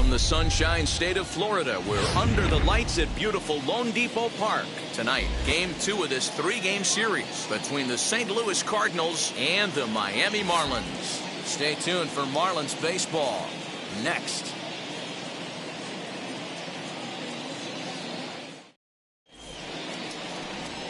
From the sunshine state of Florida, we're under the lights at beautiful Lone Depot Park. Tonight, Game 2 of this 3-game series between the St. Louis Cardinals and the Miami Marlins. Stay tuned for Marlins baseball next.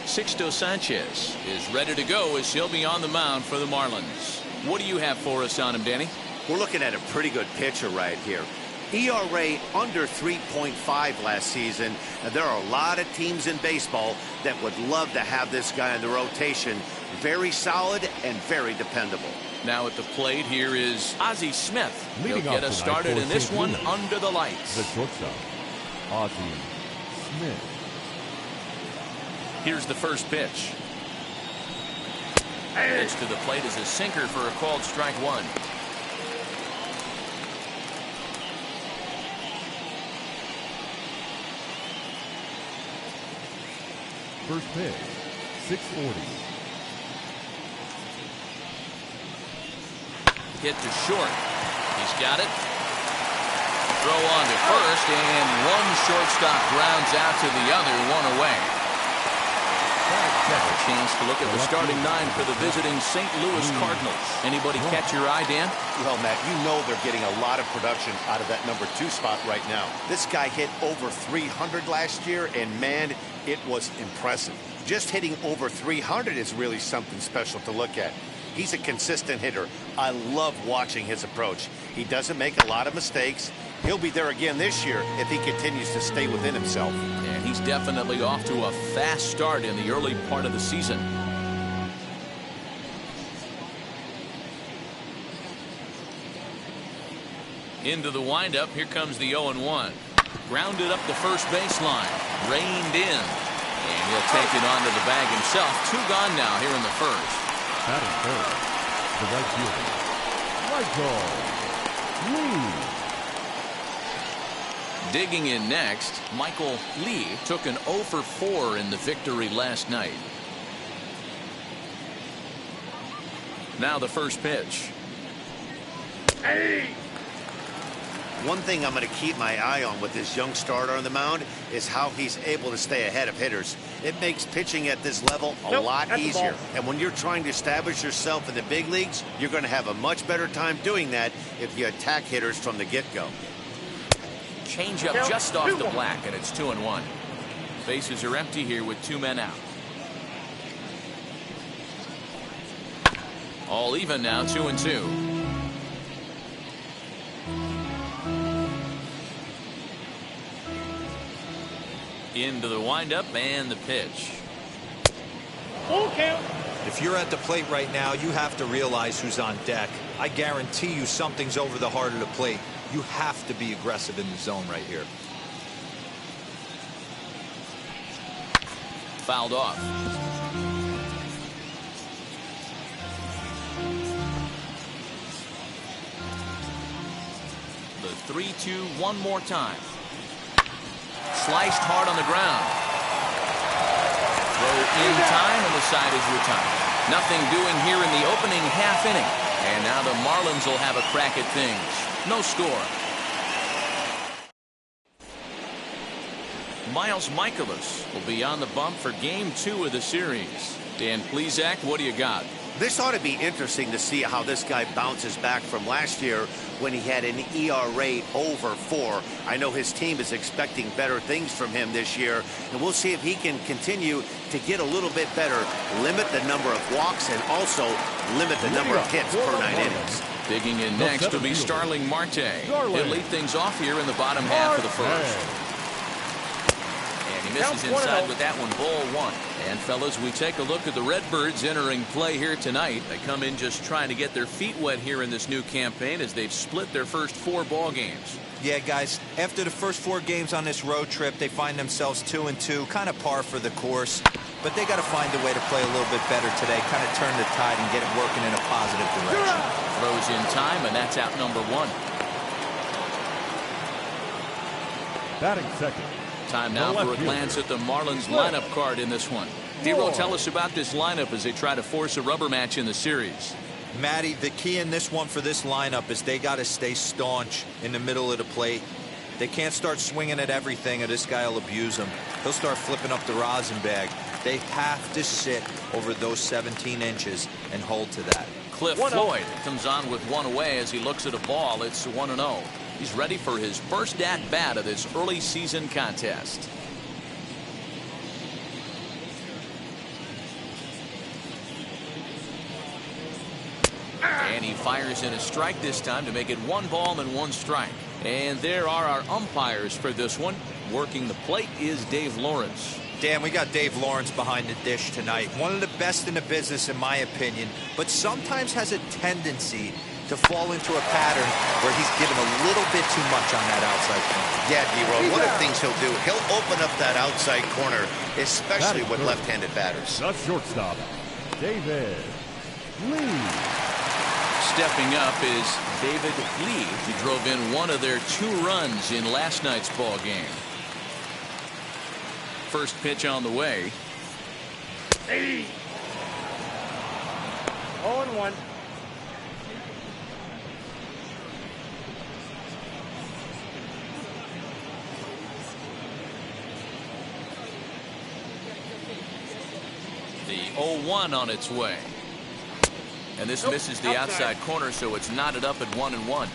Sixto Sanchez is ready to go as he'll be on the mound for the Marlins. What do you have for us on him, Danny? We're looking at a pretty good pitcher right here. ERA under 3.5 last season. And there are a lot of teams in baseball that would love to have this guy in the rotation. Very solid and very dependable. Now at the plate here is Ozzie Smith. He'll get us started in this one under the lights. The shortstop, Ozzie Smith. Here's the first pitch. Pitch to the plate is a sinker for a called strike one. First pitch, 640. Hit to short. He's got it. Throw on to first, and one shortstop grounds out to the other, one away. A chance to look at the starting 9 for the visiting St. Louis Cardinals. Anybody catch your eye, Dan? Well, Matt, you know they're getting a lot of production out of that number 2 spot right now. This guy hit over 300 last year, and man, it was impressive. Just hitting over 300 is really something special to look at. He's a consistent hitter. I love watching his approach. He doesn't make a lot of mistakes. He'll be there again this year if he continues to stay within himself. And he's definitely off to a fast start in the early part of the season. Into the windup. Here comes the 0-1. Grounded up the first baseline. Reined in. And he'll take it onto the bag himself. 2 gone now here in the first. Batting third, the right fielder, Michael Lee. Digging in next, Michael Lee took an 0 for 4 in the victory last night. Now the first pitch. Hey! One thing I'm going to keep my eye on with this young starter on the mound is how he's able to stay ahead of hitters. It makes pitching at this level a lot easier. And when you're trying to establish yourself in the big leagues, you're going to have a much better time doing that if you attack hitters from the get-go. Change up just off the black, and it's 2-1. Bases are empty here with 2 men out. All even now, 2-2. Into the windup and the pitch. Full count. If you're at the plate right now, you have to realize who's on deck. I guarantee you something's over the heart of the plate. You have to be aggressive in the zone right here. Fouled off. The 3-2 one more time. Sliced hard on the ground. Throw in time, and the side is retired. Nothing doing here in the opening half inning. And now the Marlins will have a crack at things. No score. Miles Michaelis will be on the bump for Game 2 of the series. Dan Plesac, what do you got? This ought to be interesting to see how this guy bounces back from last year when he had an ERA over 4. I know his team is expecting better things from him this year, and we'll see if he can continue to get a little bit better, limit the number of walks, and also limit the number of hits per 9 innings. Digging in next will be Starling Marte. He'll lead things off here in the bottom half of the first. And he misses inside with that one, ball 1. And fellas, we take a look at the Redbirds entering play here tonight. They come in just trying to get their feet wet here in this new campaign as they've split their first 4 ball games. Yeah, guys, after the first 4 games on this road trip, they find themselves 2-2, kind of par for the course. But they got to find a way to play a little bit better today, kind of turn the tide and get it working in a positive direction. Throws in time, and that's out number 1. Batting second. Time now for a glance at the Marlins lineup card in this one. D-Roll, tell us about this lineup as they try to force a rubber match in the series. Matty, the key in this one for this lineup is they got to stay staunch in the middle of the plate. They can't start swinging at everything, or this guy will abuse them. He'll start flipping up the rosin bag. They have to sit over those 17 inches and hold to that. Cliff Floyd comes on with one away as he looks at a ball. It's 1-0. He's ready for his first at-bat of this early season contest. And he fires in a strike this time to make it 1 ball and 1 strike. And there are our umpires for this one. Working the plate is Dave Lawrence. Dan, we got Dave Lawrence behind the dish tonight. One of the best in the business, in my opinion, but sometimes has a tendency to fall into a pattern where he's given a little bit too much on that outside corner. Yeah, D-Roll, one of the things he'll do, he'll open up that outside corner, especially with left-handed batters. The shortstop, David Lee. Stepping up is David Lee. He drove in one of their 2 runs in last night's ball game. First pitch on the way. 0-1. The 0-1 on its way. And this misses the outside corner, so it's knotted up at 1-1.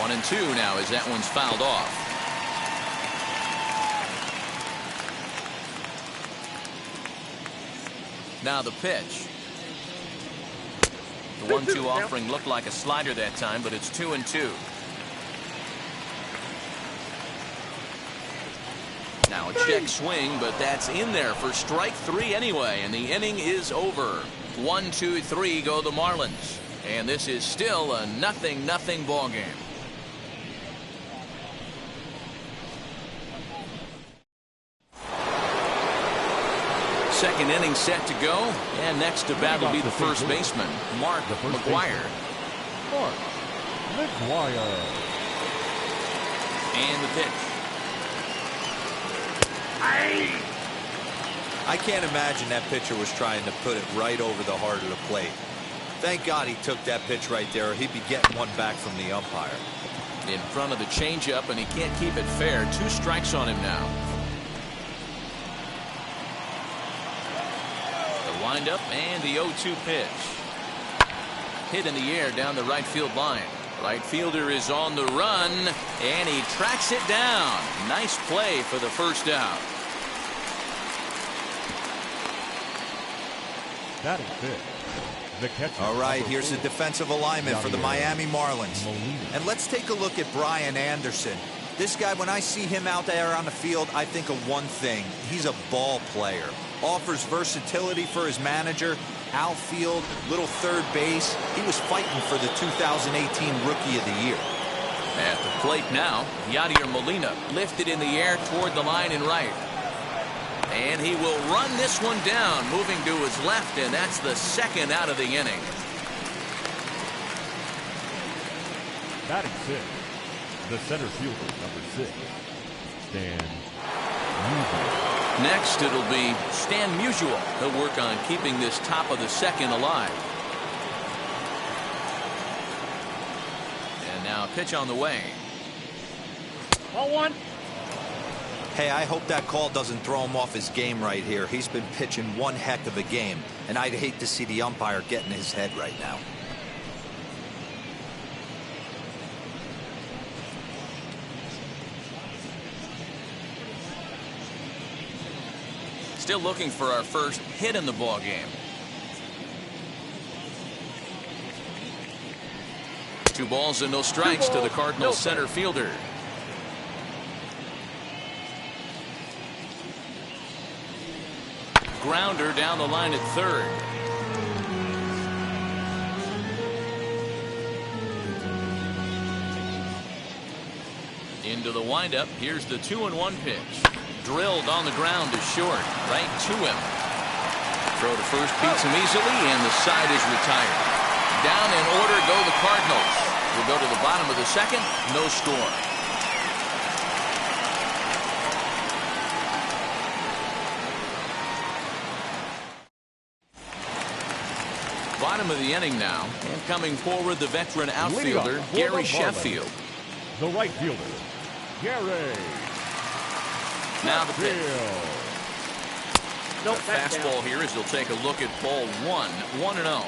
One and 2 now as that one's fouled off. Now the pitch. The 1-2 offering looked like a slider that time, but it's 2-2. Now a check swing, but that's in there for strike 3 anyway, and the inning is over. 1-2-3 go the Marlins, and this is still a 0-0 ball game. Second inning set to go, and next to bat will be the first baseman, Mark McGwire. Mark McGwire. And the pitch. I can't imagine that pitcher was trying to put it right over the heart of the plate. Thank God he took that pitch right there, or he'd be getting one back from the umpire. In front of the changeup, and he can't keep it fair. 2 strikes on him now. The windup and the 0-2 pitch. Hit in the air down the right field line. Right fielder is on the run, and he tracks it down. Nice play for the first out. Batting fifth, the catcher. All right, here's the defensive alignment for the Miami Marlins. Molina. And let's take a look at Brian Anderson. This guy, when I see him out there on the field, I think of one thing. He's a ball player. Offers versatility for his manager. Outfield, little third base. He was fighting for the 2018 Rookie of the Year. At the plate now, Yadier Molina lifted in the air toward the line and right. And he will run this one down, moving to his left, and that's the second out of the inning. Batting sixth, the center fielder, number 6, Stan Musial. Next, it'll be Stan Musial. He'll work on keeping this top of the second alive. And now a pitch on the way. 0-1. Hey, I hope that call doesn't throw him off his game right here. He's been pitching one heck of a game, and I'd hate to see the umpire get in his head right now. Still looking for our first hit in the ball game. 2 balls and no strikes to the Cardinals center fielder. Grounder down the line at third. Into the windup. Here's the 2-1 pitch. Drilled on the ground to short. Right to him. Throw to first beats him easily, and the side is retired. Down in order go the Cardinals. We'll go to the bottom of the second. No score. Bottom of the inning now, and coming forward, the veteran outfielder, Gary Sheffield. The right fielder, Gary. Now the pitch. Nope, The fastball here as he'll take a look at ball 1, 1-0.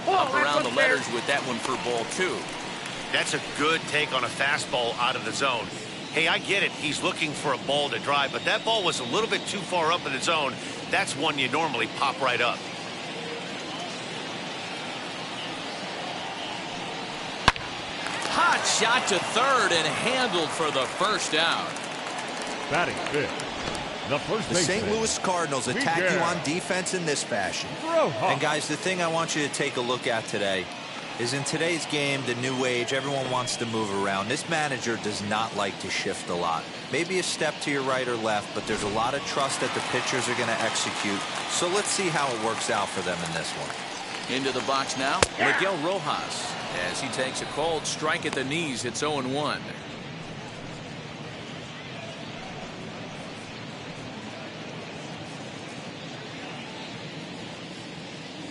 Up around the letters with that one for ball 2. That's a good take on a fastball out of the zone. Hey, I get it. He's looking for a ball to drive, but that ball was a little bit too far up in the zone. That's one you normally pop right up. Hot shot to third and handled for the first out. Batting fifth, the first The St. baseman, Louis Cardinals attack you on defense in this fashion. And guys, the thing I want you to take a look at today is in today's game, the new age, everyone wants to move around. This manager does not like to shift a lot. Maybe a step to your right or left, but there's a lot of trust that the pitchers are going to execute. So let's see how it works out for them in this one. Into the box now, Miguel Rojas. As he takes a cold strike at the knees, it's 0-1.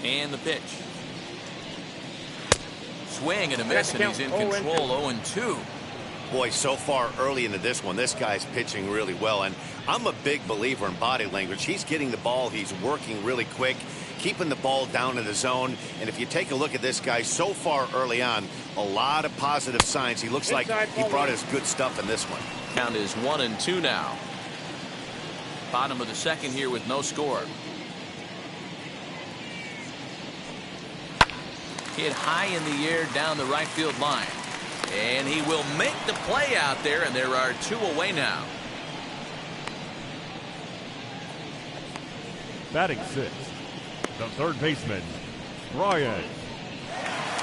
And the pitch. Swing and a miss, and he's in control. 0-2. Boy, so far early into this one, this guy's pitching really well, and I'm a big believer in body language. He's getting the ball, he's working really quick, keeping the ball down in the zone. And if you take a look at this guy so far early on, a lot of positive signs. He looks like he brought his good stuff in this one. Count is 1-2 now. Bottom of the second here with no score. Hit high in the air down the right field line. And he will make the play out there, and there are 2 away now. Batting sixth, the third baseman, Brian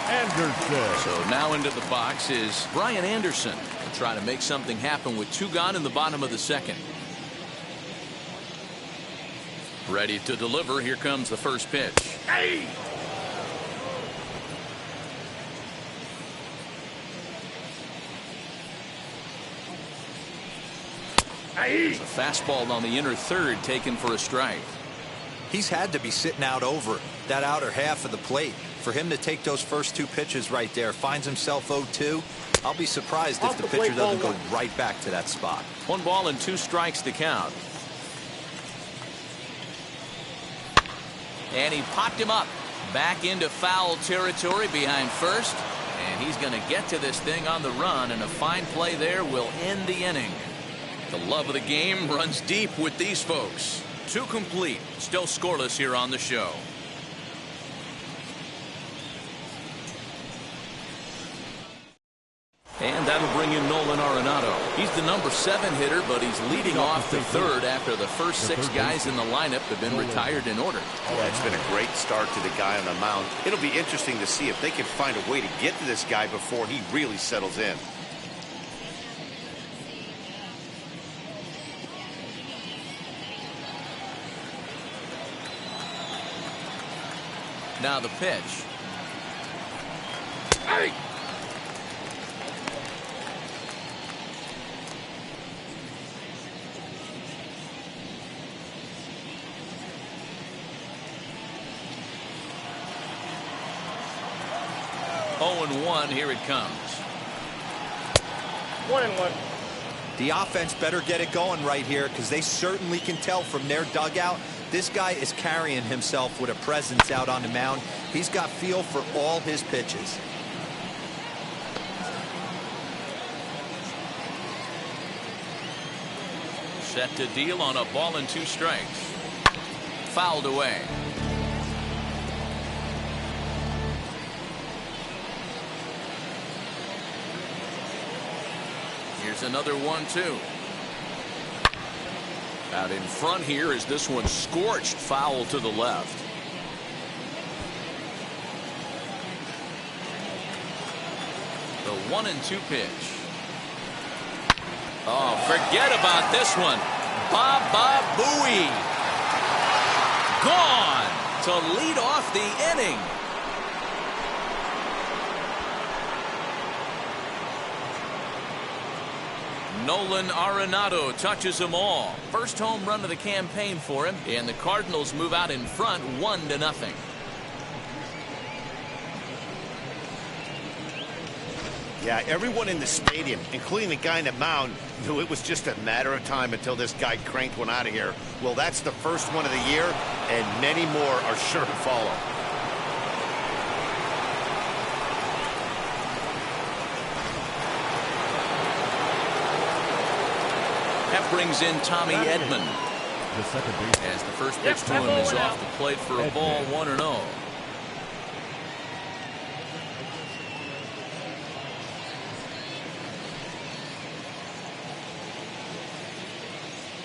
Anderson. So now into the box is Brian Anderson. He'll try to make something happen with 2 gone in the bottom of the second. Ready to deliver. Here comes the first pitch. Hey! There's a fastball on the inner third taken for a strike. He's had to be sitting out over that outer half of the plate. For him to take those first 2 pitches right there, finds himself 0-2. I'll be surprised if the pitcher doesn't go right back to that spot. 1 ball and 2 strikes to count. And he popped him up. Back into foul territory behind first. And he's going to get to this thing on the run, and a fine play there will end the inning. The love of the game runs deep with these folks. 2 complete. Still scoreless here on the show. And that'll bring in Nolan Arenado. He's the number 7 hitter, but he's leading off the third after the first 6 guys in the lineup have been retired in order. Yeah, it's been a great start to the guy on the mound. It'll be interesting to see if they can find a way to get to this guy before he really settles in. Now the pitch. Hey! Oh, and 1. Here it comes. 1-1. The offense better get it going right here, because they certainly can tell from their dugout this guy is carrying himself with a presence out on the mound. He's got feel for all his pitches. Set to deal on a ball and 2 strikes. Fouled away. Here's another 1-2. Out in front here is this one scorched foul to the left. The 1-2 pitch. Oh, forget about this one. Baba Booey. Gone to lead off the inning. Nolan Arenado touches them all. First home run of the campaign for him, and the Cardinals move out in front 1-0. Yeah, everyone in the stadium, including the guy in the mound, knew it was just a matter of time until this guy cranked one out of here. Well, that's the first one of the year, and many more are sure to follow. That brings in Tommy Edman. The second base. As the first pitch to him is off the plate for a ball, 1-0.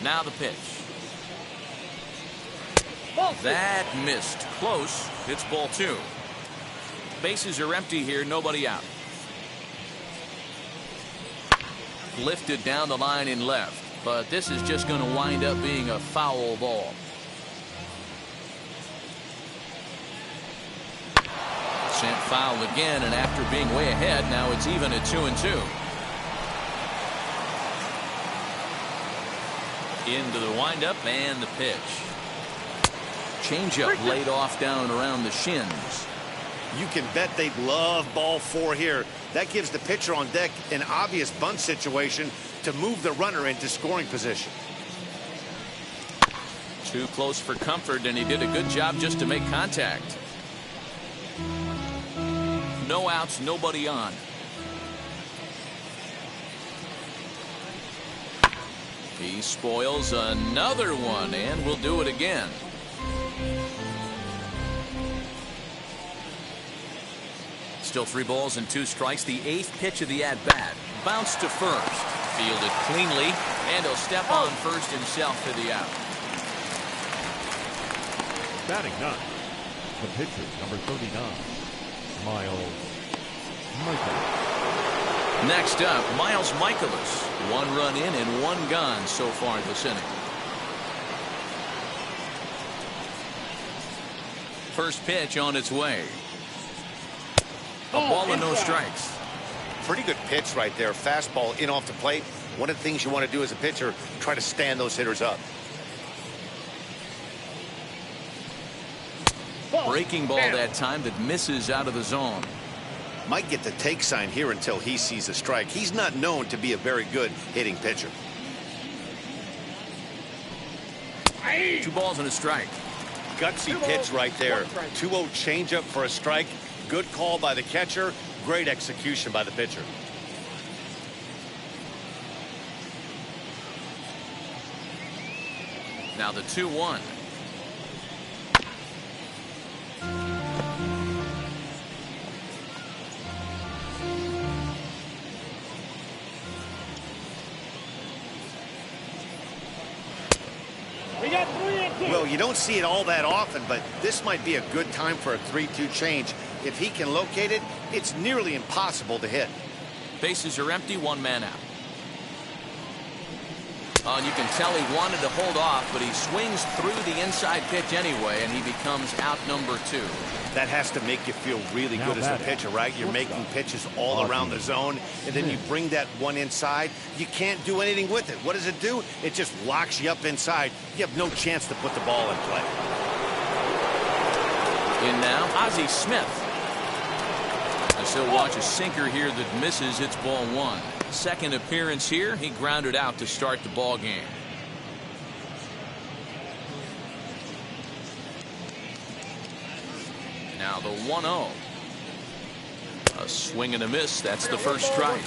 Now the pitch. That missed. Close. It's ball 2. Bases are empty here. Nobody out. Lifted down the line in left. But this is just going to wind up being a foul ball. Sent foul again, and after being way ahead, now it's even at 2-2. Into the windup and the pitch. Changeup laid off down around the shins. You can bet they love ball 4 here. That gives the pitcher on deck an obvious bunt situation to move the runner into scoring position. Too close for comfort, and he did a good job just to make contact. No outs, nobody on. He spoils another one, and will do it again. Still 3 balls and 2 strikes. The 8th pitch of the at-bat. Bounced to first. Fielded cleanly, and he'll step on first himself for the out. Batting 9. The pitcher, number 39, Miles Michaelis. Next up, Miles Michaelis. 1 run in and 1 gone so far this inning. First pitch on its way. A ball and no strikes. Pretty good pitch right there. Fastball in off the plate. One of the things you want to do as a pitcher, try to stand those hitters up. Breaking ball that time that misses out of the zone. Might get the take sign here until he sees a strike. He's not known to be a very good hitting pitcher. 2 balls and a strike. Gutsy pitch right there. 2-0 changeup for a strike. Good call by the catcher. Great execution by the pitcher. Now the 2-1. Well, you don't see it all that often, but this might be a good time for a 3-2 change. If he can locate it, it's nearly impossible to hit. Bases are empty, 1 man out. And you can tell he wanted to hold off, but he swings through the inside pitch anyway, and he becomes out number 2. That has to make you feel really good as a pitcher, right? You're making pitches all around the zone, and then you bring that one inside. You can't do anything with it. What does it do? It just locks you up inside. You have no chance to put the ball in play. In now, Ozzie Smith. As he'll watch a sinker here that misses. It's ball 1. Second appearance here. He grounded out to start the ball game. Now the 1-0. A swing and a miss. That's the first strike.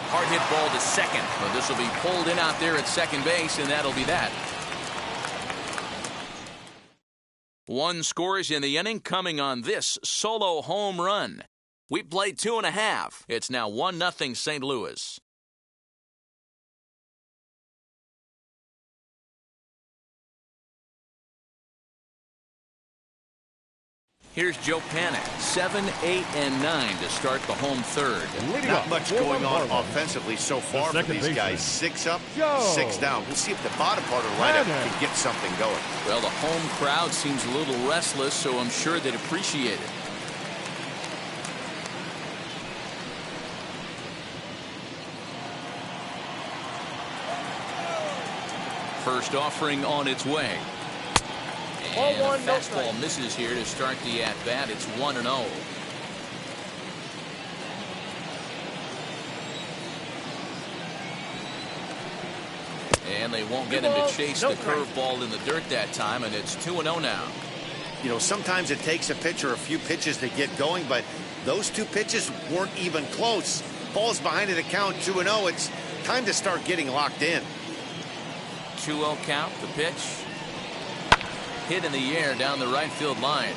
Hard hit ball to second. But this will be pulled in out there at second base, and that'll be that. 1 scores in the inning coming on this solo home run. We played 2.5. It's now 1-0 St. Louis. Here's Joe Panik, 7, 8, and 9 to start the home third. Not much going on offensively so far for these guys. 6 up, 6 down. We'll see if the bottom part of the lineup can get something going. Well, the home crowd seems a little restless, so I'm sure they'd appreciate it. First offering on its way. And a fastball misses here to start the at-bat. It's 1-0. And they won't get him to chase the curveball in the dirt that time, and it's 2-0 now. You know, sometimes it takes a pitcher a few pitches to get going, but those 2 pitches weren't even close. Ball's behind the count, 2-0. It's time to start getting locked in. 2-0 count, the pitch. Hit in the air down the right field line.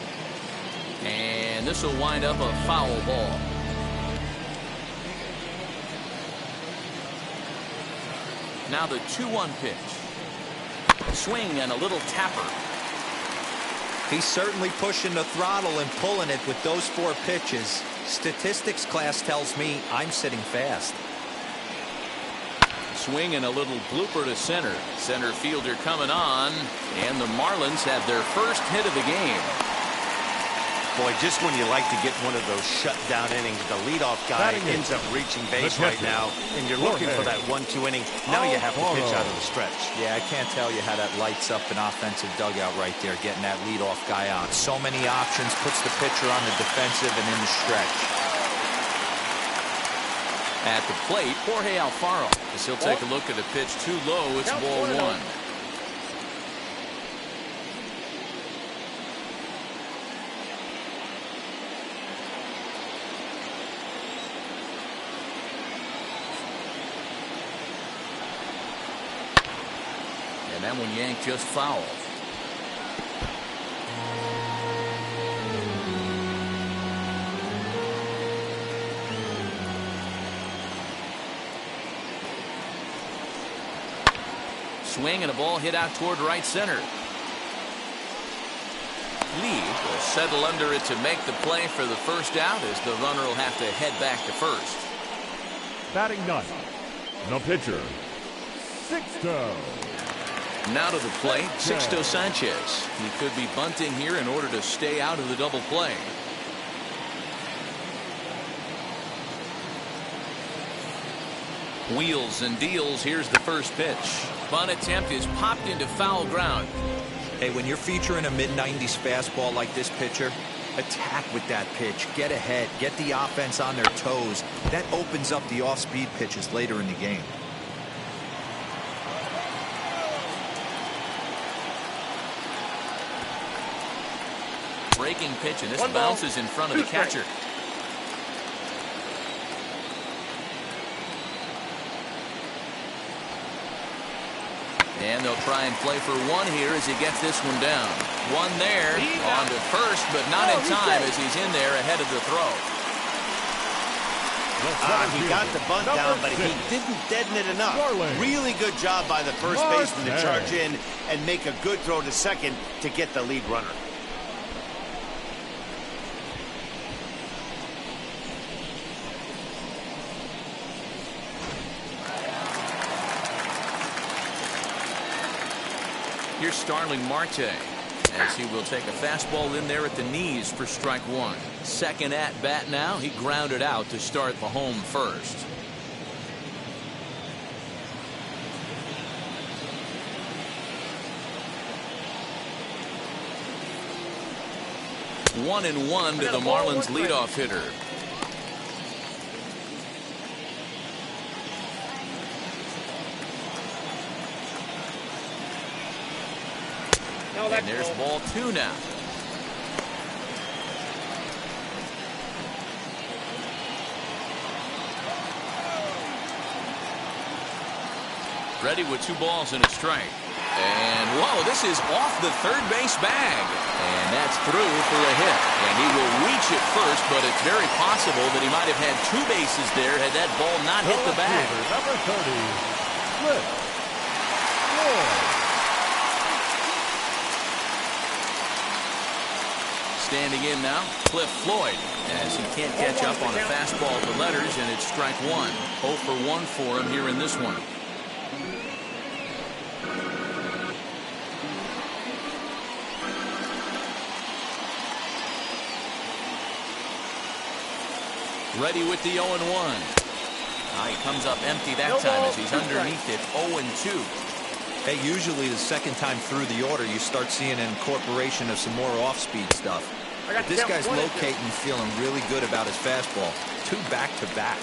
And this will wind up a foul ball. Now the 2-1 pitch. Swing and a little tapper. He's certainly pushing the throttle and pulling it with those 4 pitches. Statistics class tells me I'm sitting fast. Swing and a little blooper to center. Center fielder coming on, and the Marlins have their first hit of the game. Boy, just when you like to get one of those shutdown innings, the leadoff guy ends up reaching base right now, and you're looking for that 1-2 inning. Now you have to pitch out of the stretch. Yeah, I can't tell you how that lights up an offensive dugout right there, getting that leadoff guy out. So many options, puts the pitcher on the defensive and in the stretch. At the plate, Jorge Alfaro, as he'll take a look at a pitch too low. It's ball 1. And that one yanked just foul. Swing and a ball hit out toward right center. Lee will settle under it to make the play for the first out, as the runner will have to head back to first. Batting ninth, the pitcher, Sixto. Now to the plate, Sixto Sanchez. He could be bunting here in order to stay out of the double play. Wheels and deals. Here's the first pitch. Bunt attempt is popped into foul ground. Hey, when you're featuring a mid-90s fastball like this pitcher, attack with that pitch. Get ahead. Get the offense on their toes. That opens up the off-speed pitches later in the game. Breaking pitch, and this bounces in front of the catcher. And they'll try and play for 1 here as he gets this one down. 1 there, on to first, but not in time as he's in there ahead of the throw. He got the bunt down, but he didn't deaden it enough. Really good job by the first baseman to charge in and make a good throw to second to get the lead runner. Here's Starling Marte, as he will take a fastball in there at the knees for strike 1. Second at bat now. He grounded out to start the home first. One and one to the Marlins leadoff hitter. And there's ball 2 now. Ready with 2 balls and a strike. And whoa, this is off the third base bag. And that's through for a hit. And he will reach it first, but it's very possible that he might have had 2 bases there had that ball not hit the bag. Number 30, Split. Standing in now, Cliff Floyd, as he can't catch up on a fastball at the letters, and it's strike one. 0 for 1 for him here in this one. Ready with the 0-1. He comes up empty that time as he's underneath it. 0-2. Hey, usually the second time through the order, you start seeing an incorporation of some more off-speed stuff. But this guy's locating, feeling really good about his fastball. 2 back-to-back.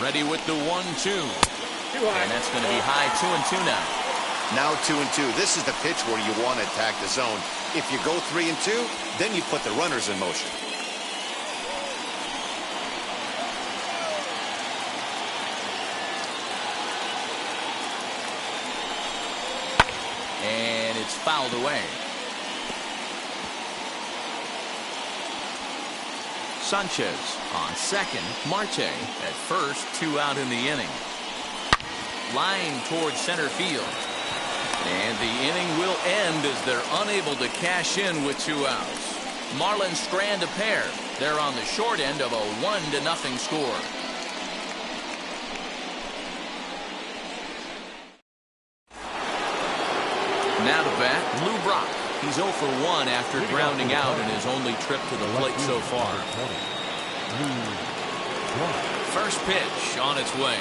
Ready with the 1-2. And that's going to be high. 2-2 now. Now 2-2. This is the pitch where you want to attack the zone. If you go 3-2, then you put the runners in motion. And it's fouled away. Sanchez on second. Marte at first. 2 out in the inning. Line towards center field. And the inning will end as they're unable to cash in with 2 outs. Marlins strand a pair. They're on the short end of a 1-0 score. Now to bat, Lou Brock. He's 0 for 1 after grounding out in his only trip to the plate so far. First pitch on its way.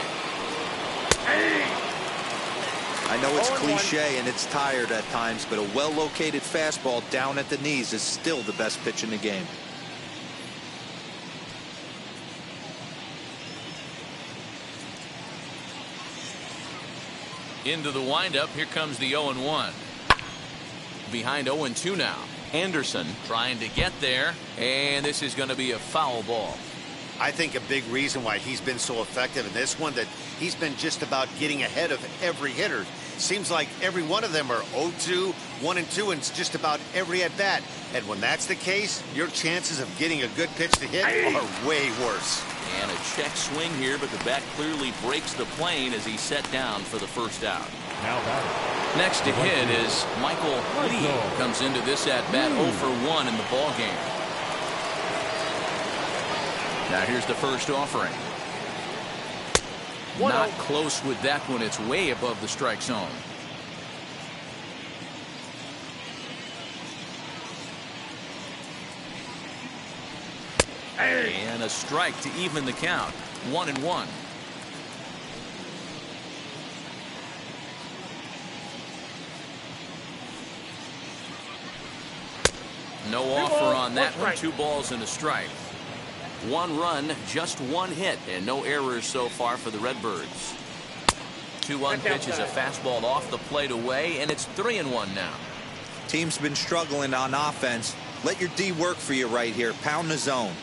I know it's cliche and it's tired at times, but a well-located fastball down at the knees is still the best pitch in the game. Into the windup. Here comes the 0-1. Behind 0-2 now. Anderson trying to get there, and this is going to be a foul ball. I think a big reason why he's been so effective in this one, that he's been just about getting ahead of every hitter. Seems like every one of them are 0-2, 1-2, and it's just about every at bat. And when that's the case, your chances of getting a good pitch to hit are way worse. And a check swing here, but the bat clearly breaks the plane as he's set down for the first out. Next to hit is Michael Lee. Comes into this at bat 0 for 1 in the ball game. Now here's the first offering. Not close with that one. It's way above the strike zone. And a strike to even the count. 1-1. No offer on that one. 2 balls and a strike. 1 run, just 1 hit, and no errors so far for the Redbirds. 2-1 pitch is a fastball off the plate away, and it's 3-1 now. Team's been struggling on offense. Let your D work for you right here. Pound the zone.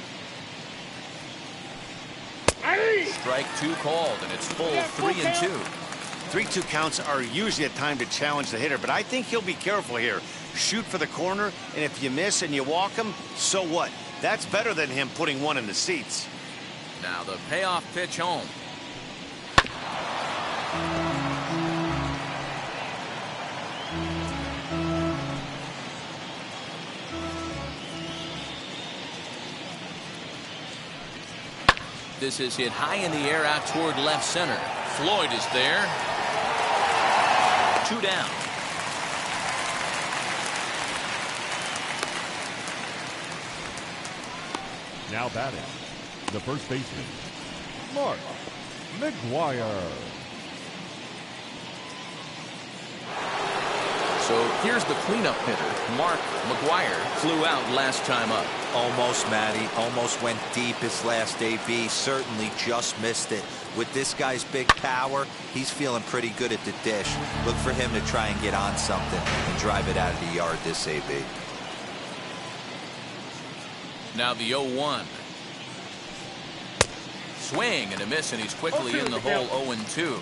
Strike 2 called, and it's full 3-2. 3-2 counts are usually a time to challenge the hitter, but I think he'll be careful here. Shoot for the corner, and if you miss and you walk him, so what? That's better than him putting one in the seats. Now the payoff pitch home. This is hit high in the air out toward left center. Floyd is there. 2 down. Now batting, the first baseman, Mark McGuire. So here's the cleanup hitter. Mark McGuire flew out last time up. Almost, Matty. Almost went deep his last AB. Certainly just missed it. With this guy's big power, he's feeling pretty good at the dish. Look for him to try and get on something and drive it out of the yard this AB. Now the 0-1. Swing and a miss, and he's quickly in the hole. 0-2.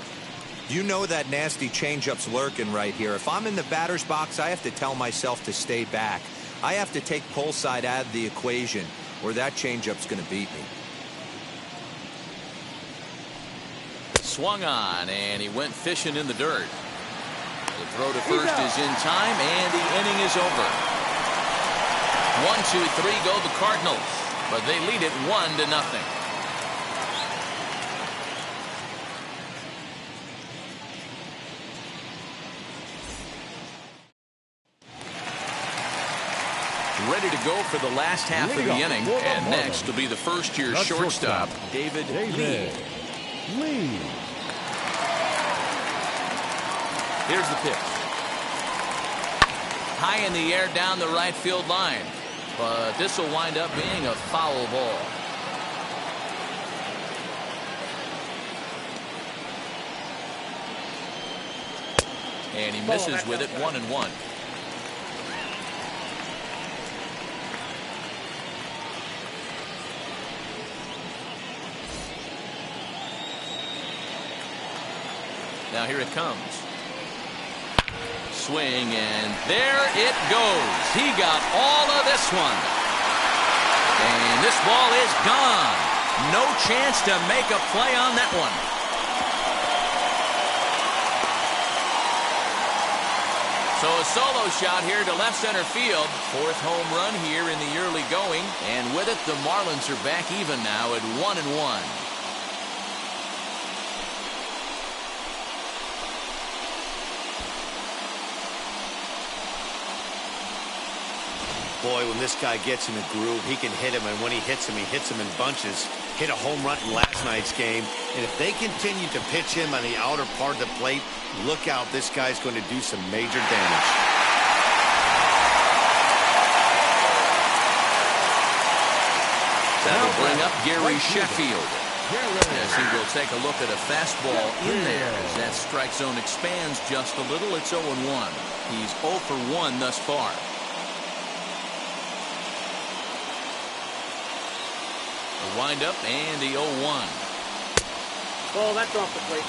You know that nasty changeup's lurking right here. If I'm in the batter's box, I have to tell myself to stay back. I have to take pull side out of the equation, or that changeup's going to beat me. swung on, and he went fishing in the dirt. The throw to first is in time, and the inning is over. 1-2-3 go the Cardinals, but they lead it 1-0. Ready to go for the last half of the inning, and next will be the first-year shortstop, David Lee. Here's the pitch. High in the air down the right field line, but this will wind up being a foul ball. And he misses with it, 1-1. Now here it comes. Swing, and there it goes. He got all of this one. And this ball is gone. No chance to make a play on that one. So a solo shot here to left center field. Fourth home run here in the early going. And with it, the Marlins are back even now at 1-1. Boy, when this guy gets in a groove, he can hit him, and when he hits him in bunches. Hit a home run in last night's game, and if they continue to pitch him on the outer part of the plate, look out, this guy's going to do some major damage. That'll bring up Gary Sheffield. Yes, he will take a look at a fastball in there as that strike zone expands just a little. It's 0-1. He's 0 for 1 thus far. The windup and the 0-1. Ball, that's off the plate.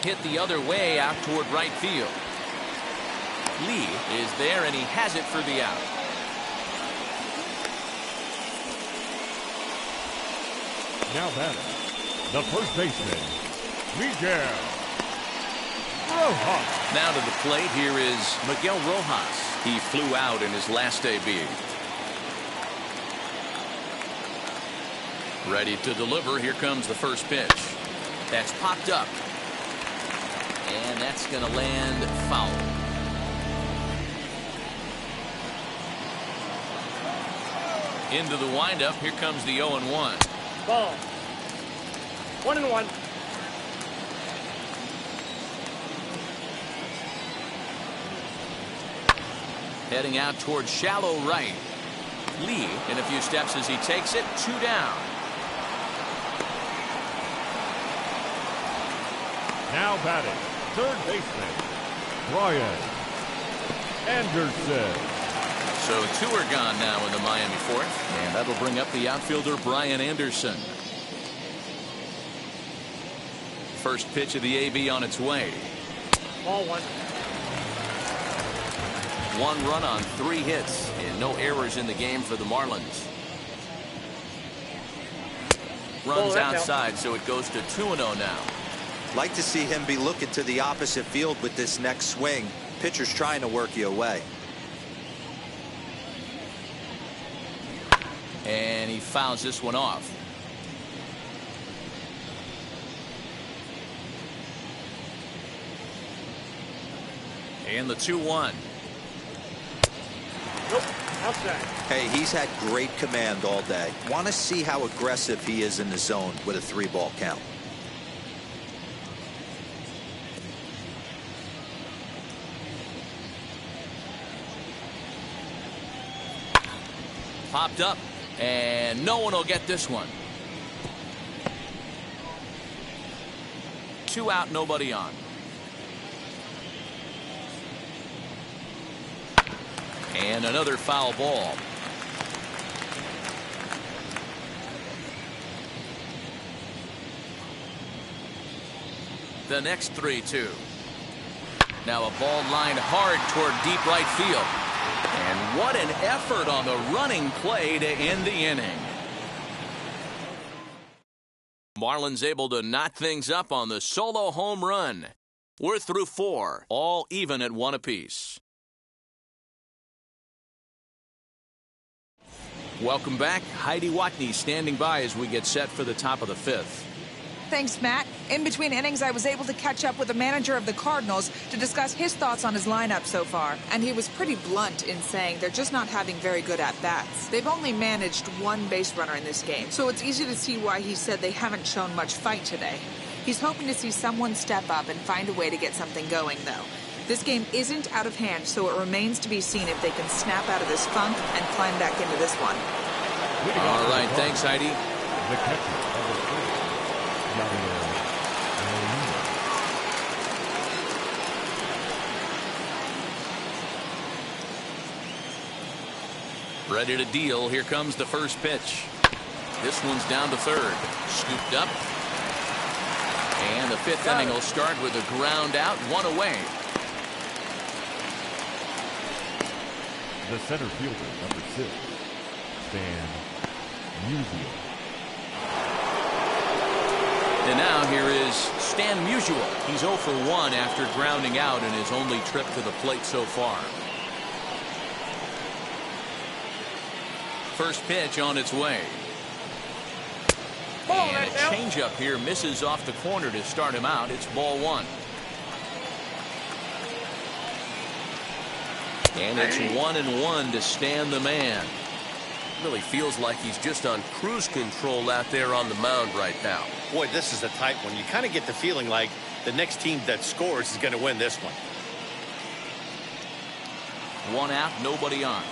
Hit the other way out toward right field. Lee is there, and he has it for the out. Now batting, the first baseman, Miguel Rojas. Now to the plate, here is Miguel Rojas. He flew out in his last debut. Ready to deliver. Here comes the first pitch. That's popped up. And that's going to land foul. Into the windup. Here comes the 0-1. Ball. 1-1. Heading out towards shallow right. Lee in a few steps as he takes it. 2 down. Now batting, third baseman, Brian Anderson. So 2 are gone now in the Miami fourth, and that'll bring up the outfielder Brian Anderson. First pitch of the AB on its way. Ball 1. 1 run on 3 hits and no errors in the game for the Marlins. Runs outside, so it goes to 2-0 now. Like to see him be looking to the opposite field with this next swing. Pitcher's trying to work you away. And he fouls this one off. And the 2-1. Nope. Outside. Hey, he's had great command all day. Want to see how aggressive he is in the zone with a 3-ball count. Popped up, and no one will get this one. 2 out, nobody on. And another foul ball. The next 3-2. Now a ball lined hard toward deep right field. And what an effort on the running play to end the inning. Marlins able to knot things up on the solo home run. We're through 4, all even at 1 apiece. Welcome back. Heidi Watney standing by as we get set for the top of the 5th. Thanks, Matt. In between innings, I was able to catch up with the manager of the Cardinals to discuss his thoughts on his lineup so far. And he was pretty blunt in saying they're just not having very good at-bats. They've only managed 1 base runner in this game, so it's easy to see why he said they haven't shown much fight today. He's hoping to see someone step up and find a way to get something going, though. This game isn't out of hand, so it remains to be seen if they can snap out of this funk and climb back into this one. All right, thanks, Heidi. The catcher, number 3, Ready to deal. Here comes the first pitch. This one's down to third. Scooped up. And the 5th inning will start with a ground out, 1 away. the center fielder, number 6, Stan Musial. And now here is Stan Musial. He's 0 for 1 after grounding out in his only trip to the plate so far. First pitch on its way. And a changeup here misses off the corner to start him out. It's ball 1. And it's 1-1 to Stan the man. Really feels like he's just on cruise control out there on the mound right now. Boy, this is a tight one. You kind of get the feeling like the next team that scores is going to win this one. 1 out, nobody on.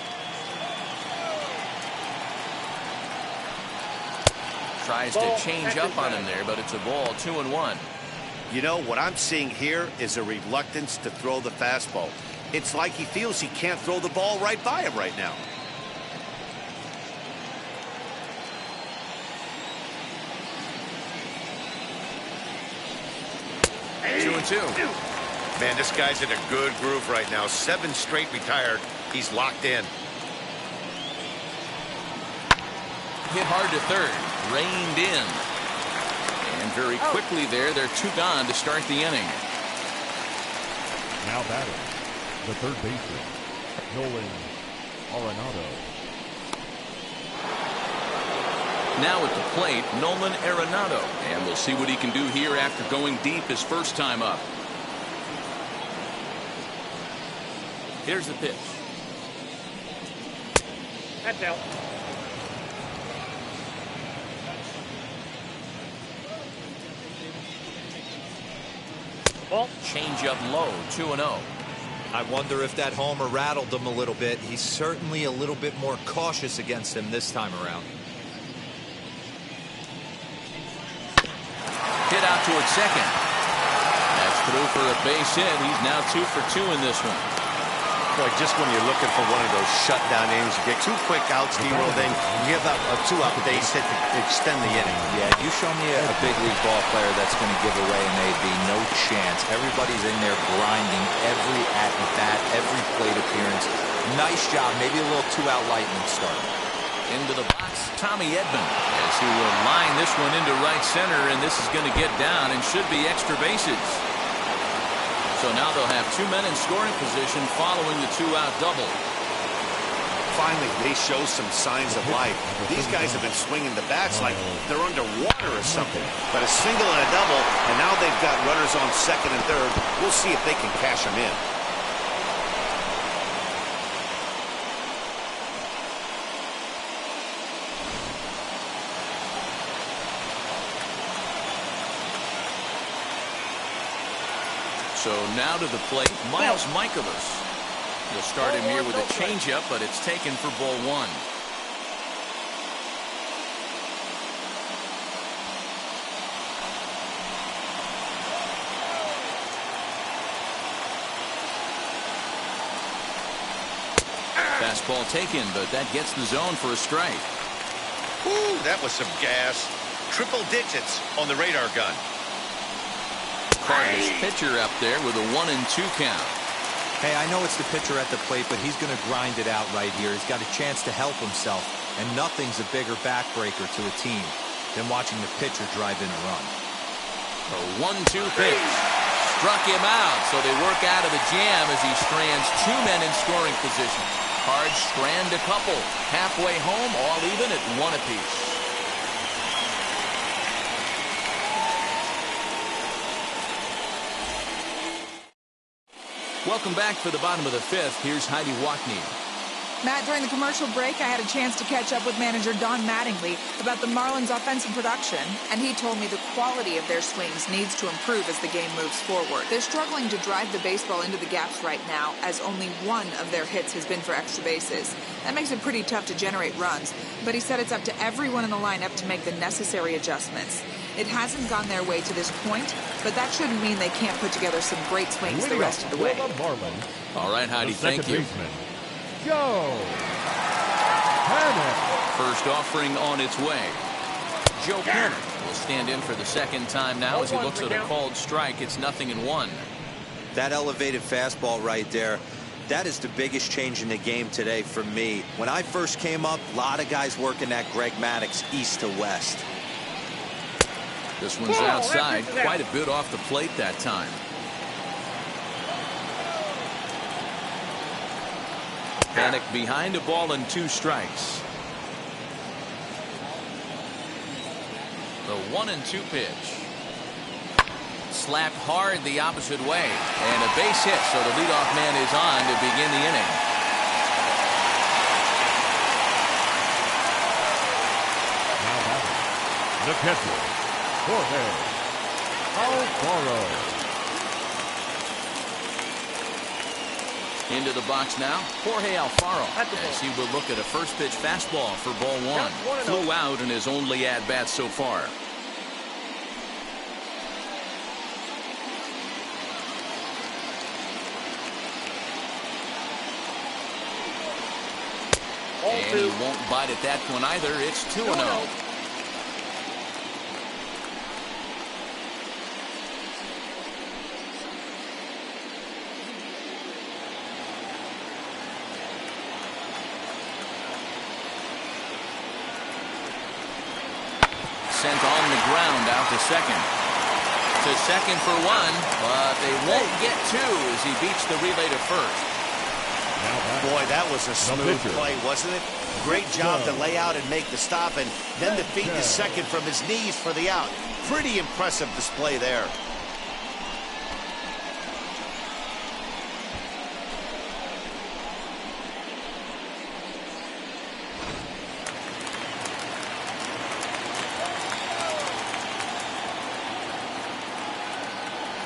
Tries to change up on him there, but it's a ball. 2-1. You know, what I'm seeing here is a reluctance to throw the fastball. It's like he feels he can't throw the ball right by him right now. Two and two. Man, this guy's in a good groove right now. 7 straight retired. He's locked in. Hit hard to third. Reined in. And very quickly there, they're 2 gone to start the inning. Now batting, the third baseman, Nolan Arenado. Now at the plate, Nolan Arenado. And we'll see what he can do here after going deep his first time up. Here's the pitch. That's out. Ball. Change up low, 2-0. I wonder if that homer rattled him a little bit. He's certainly a little bit more cautious against him this time around. Hit out towards second. That's through for a base hit. He's now 2 for 2 in this one. Boy, just when you're looking for one of those shutdown innings, you get 2 quick outs, D-roll, then you give up a 2-out base hit to extend the inning. Yeah, you show me a big league ball player that's going to give away an AB. No chance. Everybody's in there grinding every at-bat, every plate appearance. Nice job. Maybe a little 2-out lightning start. Into the box, Tommy Edman, as he will line this one into right center, and this is going to get down and should be extra bases. So now they'll have 2 men in scoring position following the 2-out double. Finally, they show some signs of life. These guys have been swinging the bats like they're underwater or something. But a single and a double, and now they've got runners on second and third. We'll see if they can cash them in. So now to the plate, Miles Michaelis. He'll start him here with a changeup, but it's taken for ball 1. Fastball taken, but that gets the zone for a strike. Ooh, that was some gas. Triple digits on the radar gun. Cardinals pitcher up there with a 1-2 count. Hey, I know it's the pitcher at the plate, but he's going to grind it out right here. He's got a chance to help himself, and nothing's a bigger backbreaker to a team than watching the pitcher drive in a run. A 1-2 pitch. Struck him out, so they work out of the jam as he strands 2 men in scoring position. Cards strand a couple. Halfway home, all even at 1 apiece. Welcome back for the bottom of the 5th. Here's Heidi Wackney. Matt, during the commercial break, I had a chance to catch up with manager Don Mattingly about the Marlins' offensive production, and he told me the quality of their swings needs to improve as the game moves forward. They're struggling to drive the baseball into the gaps right now, as only 1 of their hits has been for extra bases. That makes it pretty tough to generate runs, but he said it's up to everyone in the lineup to make the necessary adjustments. It hasn't gone their way to this point, but that shouldn't mean they can't put together some great swings the rest of the way. All right, Heidi, thank you. Joe Panic. First offering on its way. Joe Panic will stand in for the second time now as he looks at a called strike. It's 0-1. That elevated fastball right there, that is the biggest change in the game today for me. When I first came up, a lot of guys working that Greg Maddux east to west. This one's outside, quite a bit off the plate that time. Panic behind a ball and 2 strikes. The 1-2 pitch. Slapped hard the opposite way. And a base hit, so the leadoff man is on to begin the inning. Now batting, the catcher, Jorge Alfaro. Into the box now, Jorge Alfaro, as he will look at a first pitch fastball for ball 1. Flew out in his only at-bat so far. And he won't bite at that one either. It's 2-0. Sent on the ground out to second. To second for 1, but they won't get 2 as he beats the relay to first. Boy, that was a smooth play, wasn't it? Great job to lay out and make the stop, and then to feed the second from his knees for the out. Pretty impressive display there.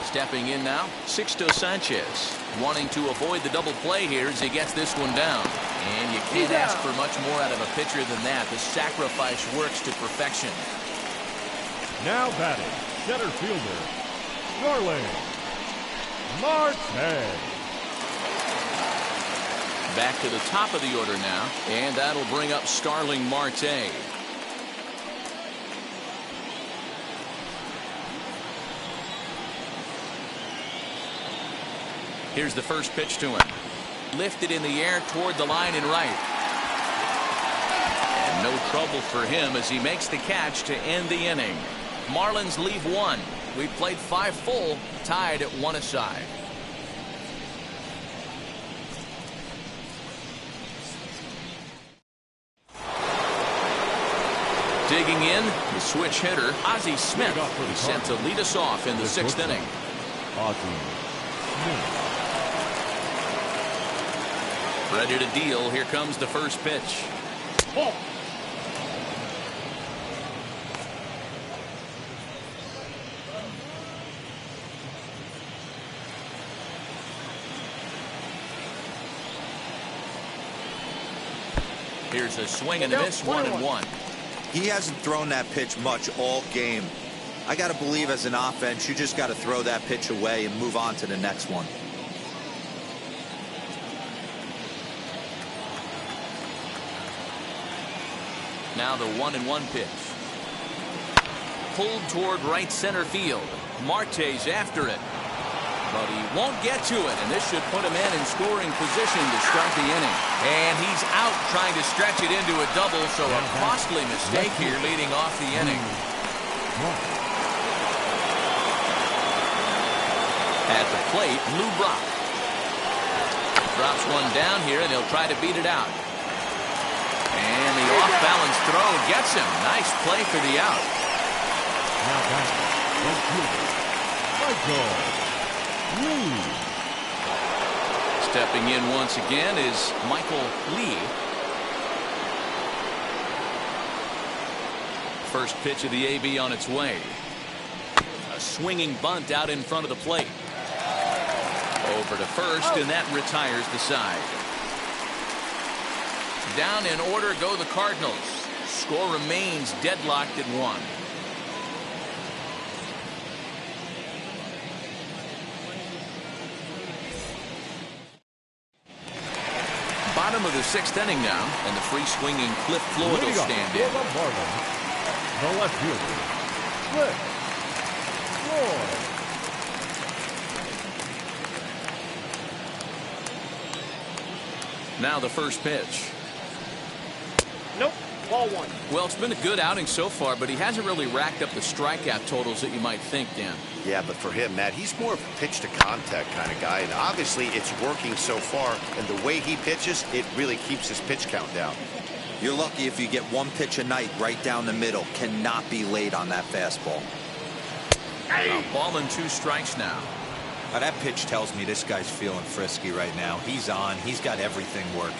Stepping in now, Sixto Sanchez, wanting to avoid the double play here as he gets this one down. And you can't ask for much more out of a pitcher than that. The sacrifice works to perfection. Now batting, center fielder, Starling Marte. Back to the top of the order now, and that'll bring up Starling Marte. Here's the first pitch to him. Lifted in the air toward the line and right. And no trouble for him as he makes the catch to end the inning. Marlins leave 1. We've played 5 full, tied at 1 aside. Digging in, the switch hitter, Ozzie Smith. He's sent to lead us off in the 6th inning. Ozzie Smith. Ready to deal. Here comes the first pitch. Ball. Here's a swing and a miss, 1-1. He hasn't thrown that pitch much all game. I got to believe as an offense, you just got to throw that pitch away and move on to the next one. Now the 1-1 pitch. Pulled toward right center field. Marte's after it. But he won't get to it, and this should put him in scoring position to start the inning. And he's out trying to stretch it into a double, so a costly mistake here leading off the inning. At the plate, Lou Brock. Drops one down here, and he'll try to beat it out. And the off-balance throw gets him. Nice play for the out. Now back. Michael Lee. Stepping in once again is Michael Lee. First pitch of the AB on its way. A swinging bunt out in front of the plate. Over to first, and that retires the side. Down in order go the Cardinals. Score remains deadlocked at 1. Bottom of the 6th inning now, and the free swinging Cliff Floyd will stand in. The Marlins, the left fielder, Cliff Floyd. Now the first pitch. Nope. Ball 1. Well, it's been a good outing so far, but he hasn't really racked up the strikeout totals that you might think, Dan. Yeah, but for him, Matt, he's more of a pitch-to-contact kind of guy, and obviously it's working so far, and the way he pitches, it really keeps his pitch count down. You're lucky if you get one pitch a night right down the middle. Cannot be late on that fastball. A ball and 2 strikes now. Now, that pitch tells me this guy's feeling frisky right now. He's on. He's got everything working.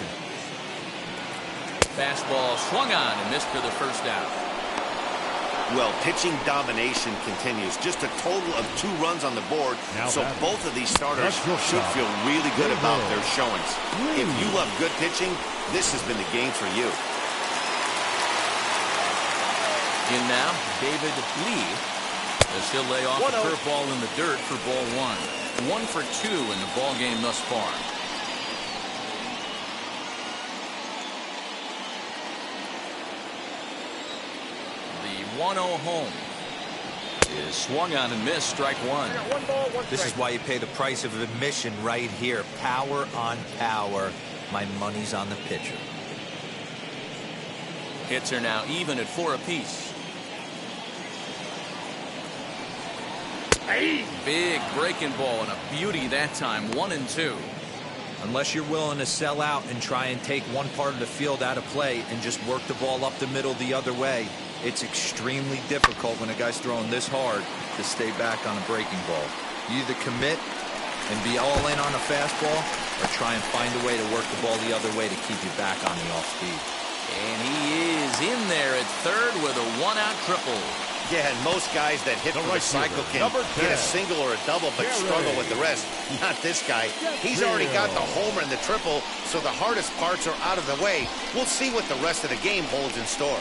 Fastball swung on and missed for the first out. Well, pitching domination continues. Just a total of 2 runs on the board. So both of these starters should feel really good about their showings. If you love good pitching, this has been the game for you. In now, David Lee, as he'll lay off a curveball in the dirt for ball 1. 1 for 2 in the ball game thus far. The 1-0 home is swung on and missed. Strike 1. This is why you pay the price of admission right here. Power on power. My money's on the pitcher. Hits are now even at 4 apiece. Big breaking ball and a beauty that time. 1 and 2. Unless you're willing to sell out and try and take one part of the field out of play and just work the ball up the middle the other way, it's extremely difficult when a guy's throwing this hard to stay back on a breaking ball. You either commit and be all in on a fastball or try and find a way to work the ball the other way to keep you back on the off speed. And he is in there at third with a 1-out triple. Yeah, and most guys that hit for the cycle can get a single or a double but struggle with the rest. Not this guy. He's already got the homer and the triple, so the hardest parts are out of the way. We'll see what the rest of the game holds in store.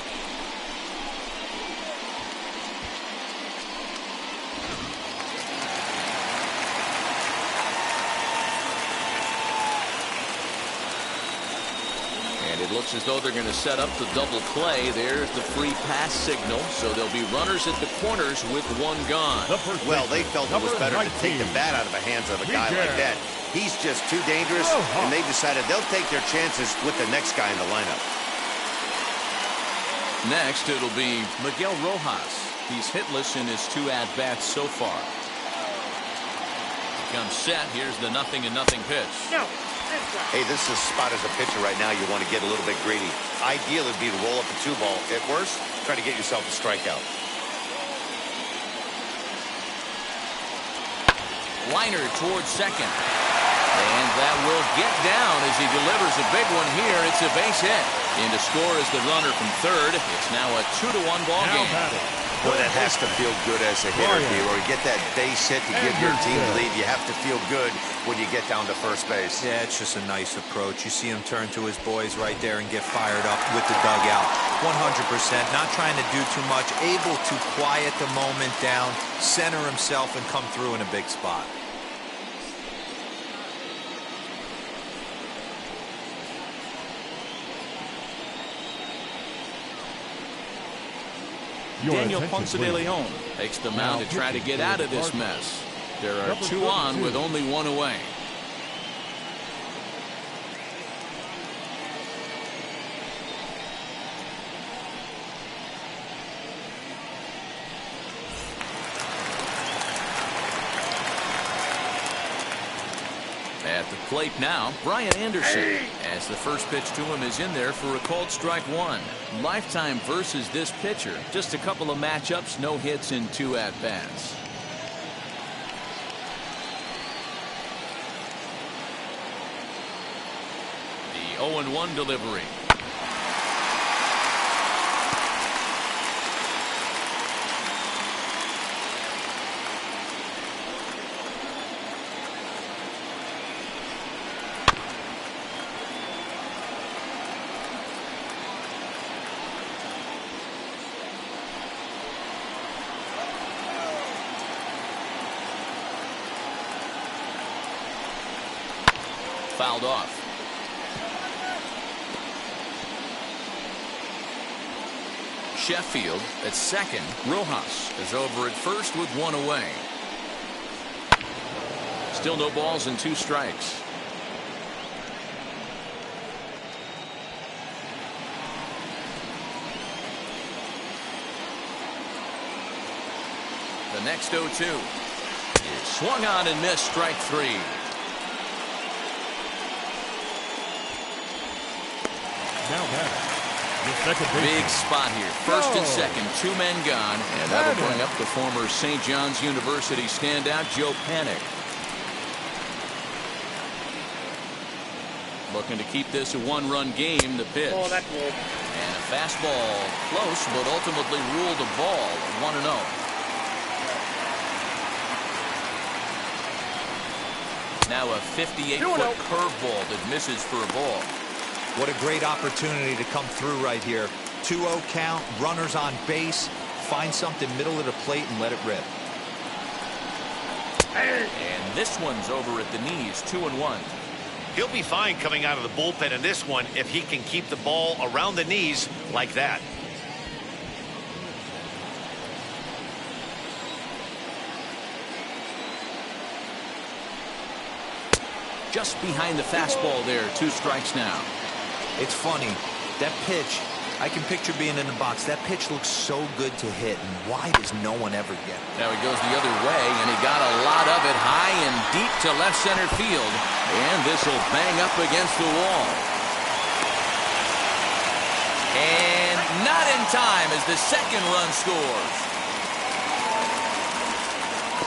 It looks as though they're going to set up the double play. There's the free pass signal, so there'll be runners at the corners with 1 gone. Well, they felt it was better to take the bat out of the hands of a guy like that. He's just too dangerous, and they decided they'll take their chances with the next guy in the lineup. Next, it'll be Miguel Rojas. He's hitless in his 2 at-bats so far. He comes set. Here's the 0-0 pitch. No. Hey, this is a spot as a pitcher right now. You want to get a little bit greedy. Ideal would be to roll up a 2-ball. At worst, try to get yourself a strikeout. Liner towards second. And that will get down as he delivers a big one here. It's a base hit. In to score is the runner from third. It's now a 2-1 ball game. Boy, that has to feel good as a hitter, Leroy. Get that base hit to give your team the lead. You have to feel good when you get down to first base. Yeah, it's just a nice approach. You see him turn to his boys right there and get fired up with the dugout. 100%. Not trying to do too much. Able to quiet the moment down, center himself, and come through in a big spot. Daniel Ponce de Leon takes the mound to try to get out of this mess. There are 2 on with only 1 away. At the plate now, Brian Anderson, as the first pitch to him is in there for a called strike 1. Lifetime versus this pitcher. Just a couple of matchups, no hits in 2 at-bats. The 0-1 delivery. Fouled off. Sheffield at second. Rojas is over at first with 1 away. Still no balls and 2 strikes. The next 0-2 is swung on and missed, strike 3. Now back. Big spot here. First and second, 2 men gone, and that'll bring up the former St. John's University standout Joe Panik. Looking to keep this a 1-run game. The pitch. Oh, that's good. And a fastball close, but ultimately ruled a ball. 1-0. Now a 58-foot curveball that misses for a ball. What a great opportunity to come through right here. 2-0 count, runners on base. Find something middle of the plate and let it rip. And this one's over at the knees, 2-1. He'll be fine coming out of the bullpen in this one if he can keep the ball around the knees like that. Just behind the fastball there, 2 strikes now. It's funny, that pitch, I can picture being in the box. That pitch looks so good to hit, and why does no one ever get it? Now he goes the other way, and he got a lot of it high and deep to left center field. And this will bang up against the wall. And not in time as the second run scores.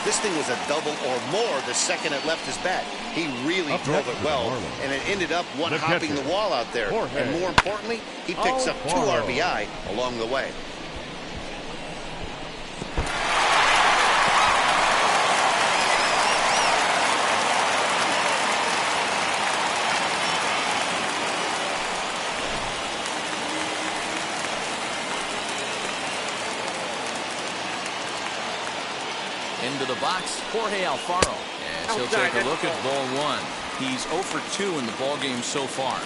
This thing was a double or more the second it left his bat. He really drove it well, and it ended up one-hopping the wall out there. And more importantly, he picks up 2 RBI along the way. Into the box, Jorge Alfaro. And he'll take a look at ball 1. He's 0 for 2 in the ballgame so far.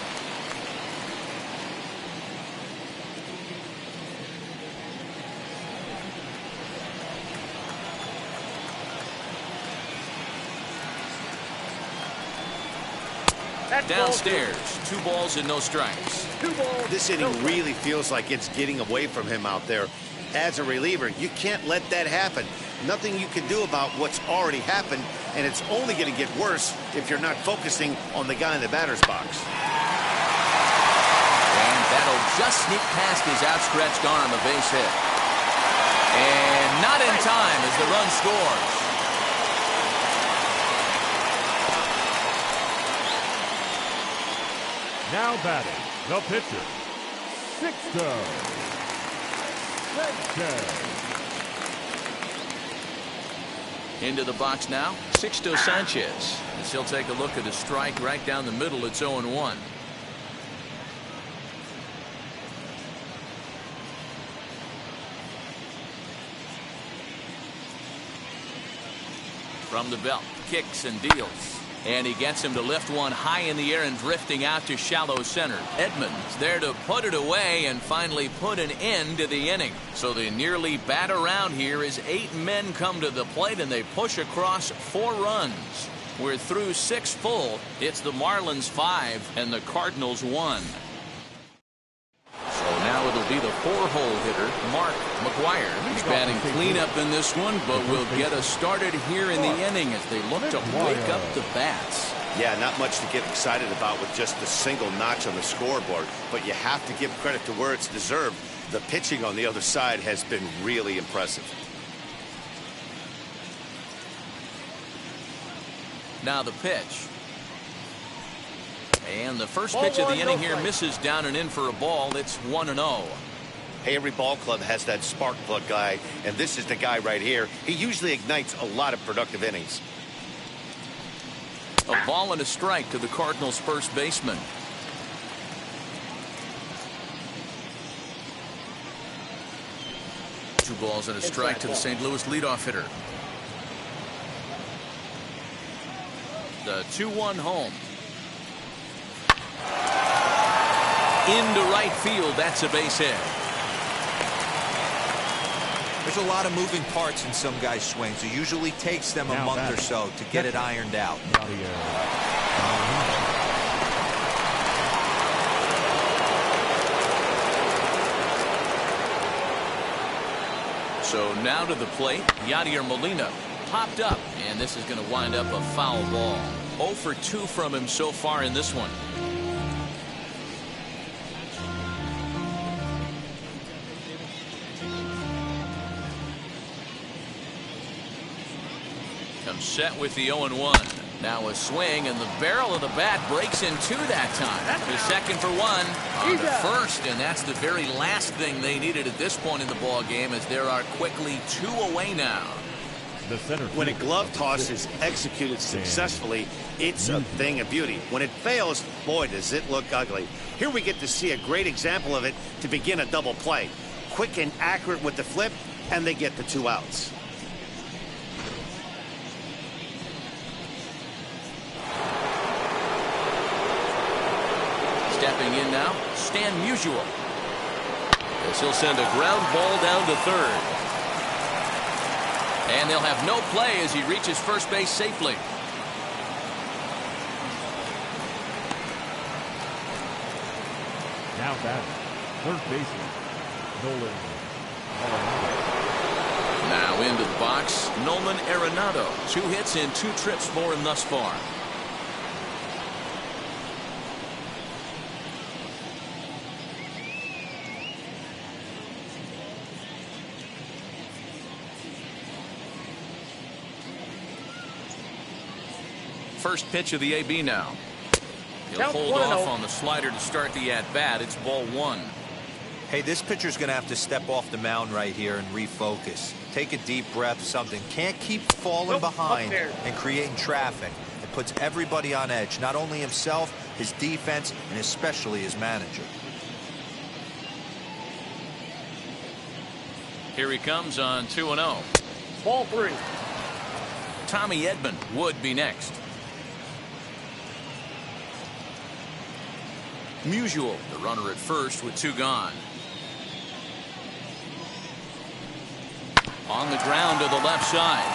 Downstairs, 2 balls and no strikes. 2 balls. This inning really feels like it's getting away from him out there. As a reliever, you can't let that happen. Nothing you can do about what's already happened, and it's only going to get worse if you're not focusing on the guy in the batter's box. And that'll just sneak past his outstretched arm, a base hit. And not in time as the run scores. Now batting, the pitcher, Sixto Sanchez. Into the box now, Sixto Sanchez. As he'll take a look at a strike right down the middle. It's 0-1. From the belt, kicks and deals. And he gets him to lift one high in the air and drifting out to shallow center. Edmonds there to put it away and finally put an end to the inning. So they nearly bat around here as 8 men come to the plate and they push across 4 runs. We're through 6 full. It's the Marlins 5 and the Cardinals 1. So now it'll be the 4-hole hitter, Mark McGuire. He's batting cleanup in this one, but will get us started here in the inning as they look to wake up the bats. Yeah, not much to get excited about with just a single notch on the scoreboard, but you have to give credit to where it's deserved. The pitching on the other side has been really impressive. Now the pitch. And the first pitch of the inning here misses down and in for a ball. It's 1-0. Hey, every ball club has that spark plug guy, and this is the guy right here. He usually ignites a lot of productive innings. A ball and a strike to the Cardinals' first baseman. Two balls and a strike to the St. Louis leadoff hitter. The 2-1 home. Into right field. That's a base hit. There's a lot of moving parts in some guys' swings. It usually takes them a month or so to get it ironed out. So now to the plate, Yadier Molina popped up, and this is going to wind up a foul ball. 0 for 2 from him so far in this one. Comes set with the 0-1. Now a swing, and the barrel of the bat breaks in 2 that time. The second for 1 on the first, and that's the very last thing they needed at this point in the ball game, as there are quickly 2 away now. When a glove toss is executed successfully, it's a thing of beauty. When it fails, boy, does it look ugly. Here we get to see a great example of it to begin a double play. Quick and accurate with the flip, and they get the 2 outs. Stepping in now, Stan Musial. As he'll send a ground ball down to third. And they'll have no play as he reaches first base safely. Now batting, third baseman, Nolan Arenado. Now into the box, Nolan Arenado. 2 hits and 2 trips for him thus far. First pitch of the AB now. He'll hold off on the slider to start the at-bat. It's ball 1. Hey, this pitcher's going to have to step off the mound right here and refocus. Take a deep breath, something. Can't keep falling behind and creating traffic. It puts everybody on edge, not only himself, his defense, and especially his manager. Here he comes on 2-0. Ball 3. Tommy Edman would be next. Musial, the runner at first with 2 gone. On the ground to the left side.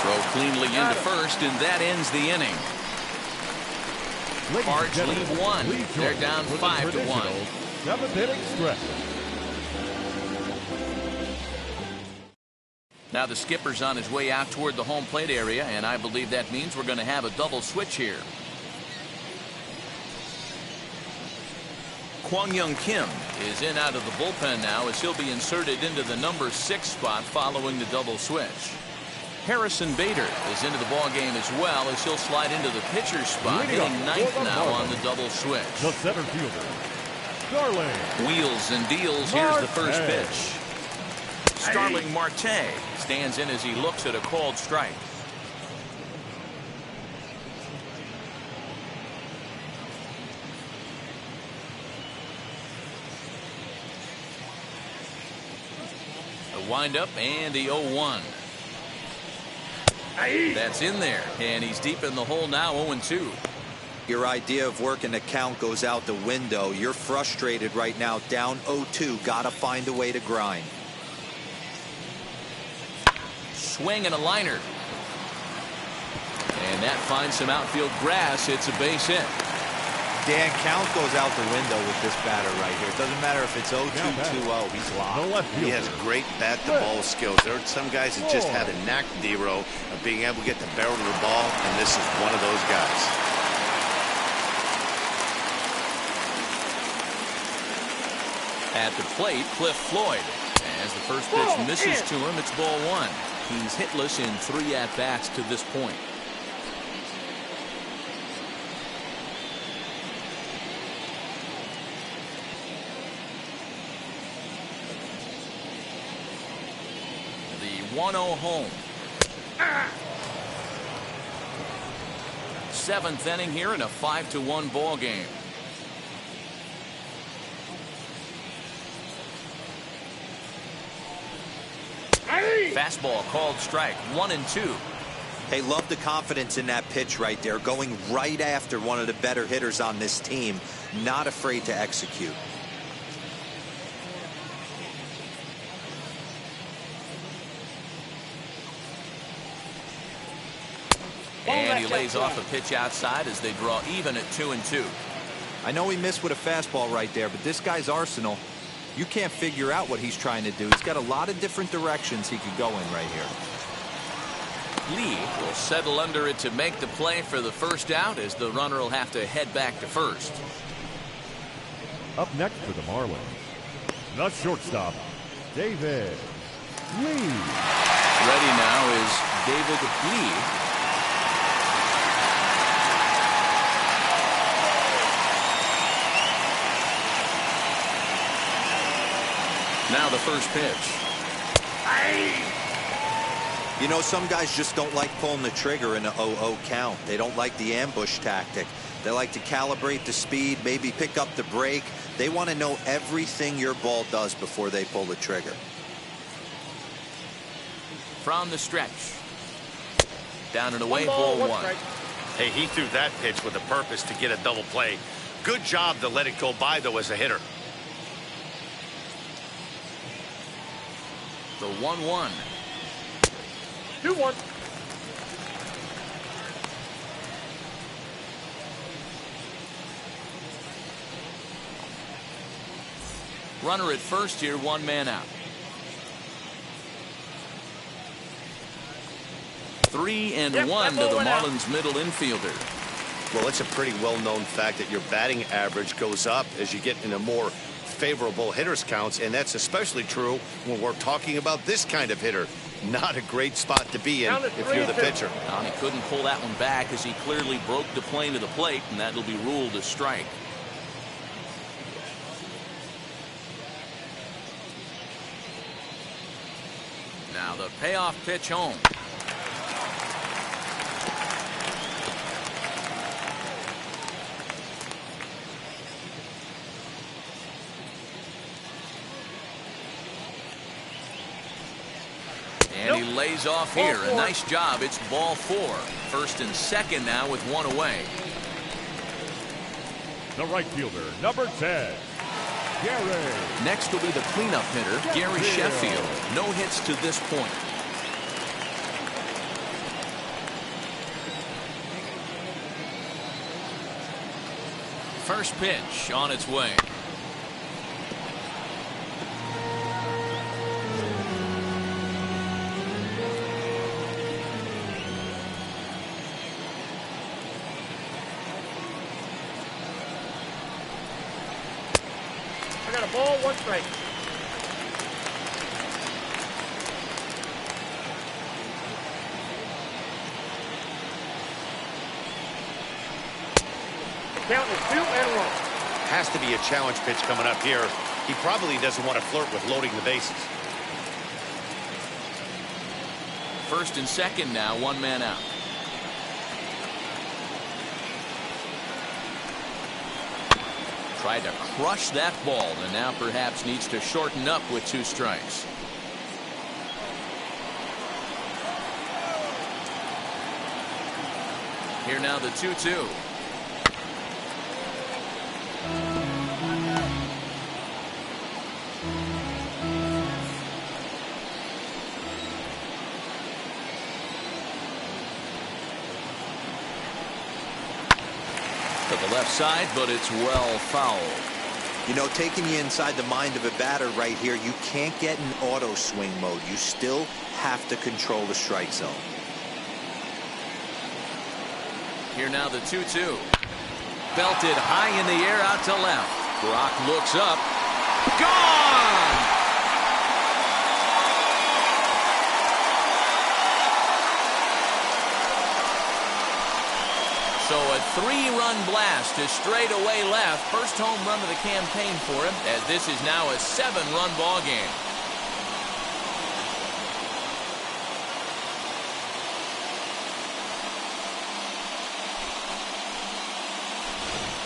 Throw cleanly into first, and that ends the inning. Cards leave 1. They're down 5-1. 7th inning stretch. Now the skipper's on his way out toward the home plate area, and I believe that means we're going to have a double switch here. Kwang Young Kim is in out of the bullpen now as he'll be inserted into the number 6 spot following the double switch. Harrison Bader is into the ball game as well as he'll slide into the pitcher's spot, hitting 9th now on the double switch. The center fielder, Starling. Wheels and deals. Here's the first pitch. Starling Marte stands in as he looks at a called strike. The windup and the 0-1. That's in there, and he's deep in the hole now, 0-2. Your idea of working the count goes out the window. You're frustrated right now, down 0-2. Gotta find a way to grind. Swing and a liner. And that finds some outfield grass. It's a base hit. Dan, count goes out the window with this batter right here. It doesn't matter if it's 0-2, 2-0. He's locked. He has great bat-to-ball skills. There are some guys that just have a knack, D-Row, of being able to get the barrel of the ball, and this is one of those guys. At the plate, Cliff Floyd. As the first pitch misses to him, it's ball one. He's hitless in 3 at-bats to this point. The 1-0 home. 7th inning here in a 5-1 ball game. Fastball called strike, 1-2. Hey, love the confidence in that pitch right there. Going right after one of the better hitters on this team. Not afraid to execute. And he lays off a pitch outside as they draw even at 2-2. I know he missed with a fastball right there, but this guy's arsenal, you can't figure out what he's trying to do. He's got a lot of different directions he could go in right here. Lee will settle under it to make the play for the first out, as the runner will have to head back to first. Up next for the Marlins, the shortstop, David Lee. Ready now is David Lee. Now the first pitch. You know, some guys just don't like pulling the trigger in a 0-0 count. They don't like the ambush tactic. They like to calibrate the speed, maybe pick up the brake. They want to know everything your ball does before they pull the trigger. From the stretch. Down and away, ball one. Hey, he threw that pitch with a purpose to get a double play. Good job to let it go by, though, as a hitter. The 1-1. 2-1. Runner at first here, 1 man out. 3-1 to the Marlins middle infielder. Well, it's a pretty well-known fact that your batting average goes up as you get into more favorable hitters counts, and that's especially true when we're talking about this kind of hitter. Not a great spot to be in if you're the pitcher. He couldn't pull that one back as he clearly broke the plane to the plate, and that'll be ruled a strike. Now the payoff pitch home. And he lays off here. A nice job. It's ball 4. First and second now with 1 away. The right fielder, number 10, Gary. Next will be the cleanup hitter, Gary Sheffield. No hits to this point. First pitch on its way. Ball, 1 strike. Count is 2-1. Has to be a challenge pitch coming up here. He probably doesn't want to flirt with loading the bases. First and second now, 1 man out. Tried to crush that ball, and now perhaps needs to shorten up with 2 strikes. Here now the 2-2. To the left side, but it's well fouled. You know, taking you inside the mind of a batter right here, you can't get in auto swing mode. You still have to control the strike zone. Here now the 2-2. Belted high in the air out to left. Brock looks up. Gone! So a 3-run blast to straightaway left. First home run of the campaign for him, as this is now a 7-run ball game.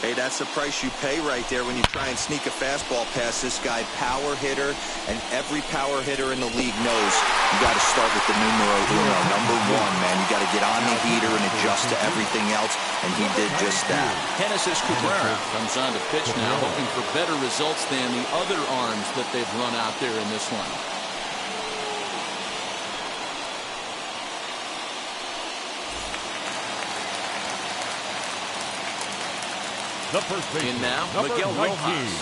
Hey, that's the price you pay right there when you try and sneak a fastball past this guy. Power hitter, and every power hitter in the league knows you got to start with the numero uno, number 1, man. You got to get on the heater and adjust to everything else, and he did just that. Genesis Cabrera comes on to pitch now, hoping for better results than the other arms that they've run out there in this one. The first baseman, in now, number Miguel 19, Rojas.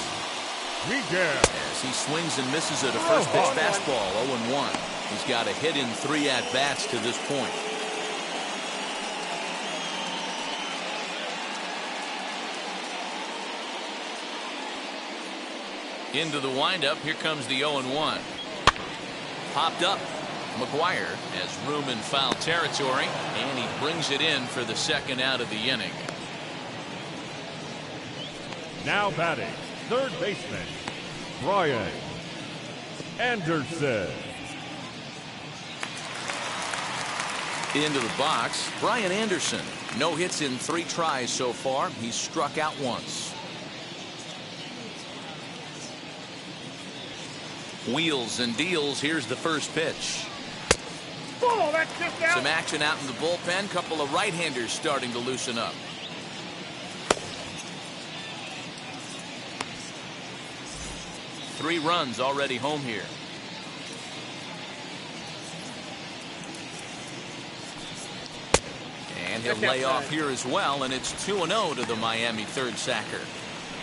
Miguel. As he swings and misses at a first pitch fastball, 0-1. He's got a hit in 3 at-bats to this point. Into the windup, here comes the 0-1. Popped up. McGuire has room in foul territory, and he brings it in for the second out of the inning. Now batting, third baseman, Brian Anderson. Into the box, Brian Anderson. No hits in 3 tries so far. He's struck out once. Wheels and deals. Here's the first pitch. Oh, that's just out. Some action out in the bullpen. Couple of right-handers starting to loosen up. Three runs already home here. And he'll lay off here as well, and it's 2-0 to the Miami third sacker.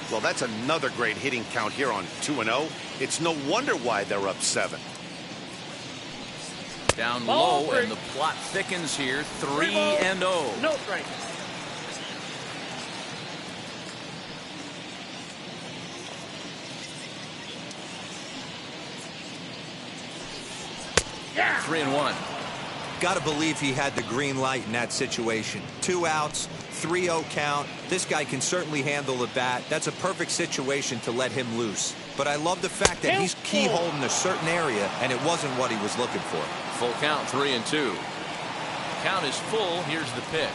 Well, that's another great hitting count here on 2-0. It's no wonder why they're up 7. Down low, and the plot thickens here. 3-0. No strike. Yeah. 3-1. Got to believe he had the green light in that situation. 2 outs, 3-0 count. This guy can certainly handle the bat. That's a perfect situation to let him loose. But I love the fact that he's keyholed in a certain area, and it wasn't what he was looking for. Full count, 3-2. Count is full. Here's the pitch.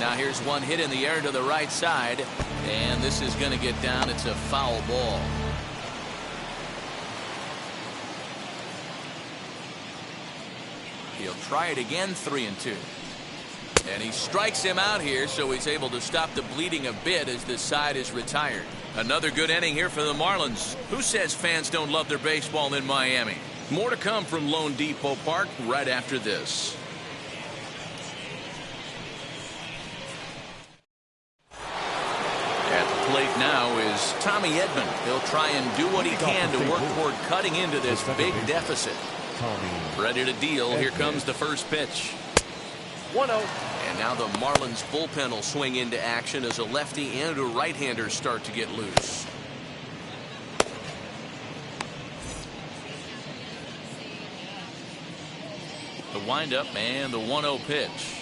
Now here's one hit in the air to the right side, and this is going to get down. It's a foul ball. He'll try it again, 3-2. And he strikes him out here, so he's able to stop the bleeding a bit as this side is retired. Another good inning here for the Marlins. Who says fans don't love their baseball in Miami? More to come from Lone Depot Park right after this. At the plate now is Tommy Edman. He'll try and do what he can to work toward cutting into this big deficit. Ready to deal. Here comes the first pitch. 1-0. And now the Marlins bullpen will swing into action as a lefty and a right-hander start to get loose. The windup and the 1-0 pitch.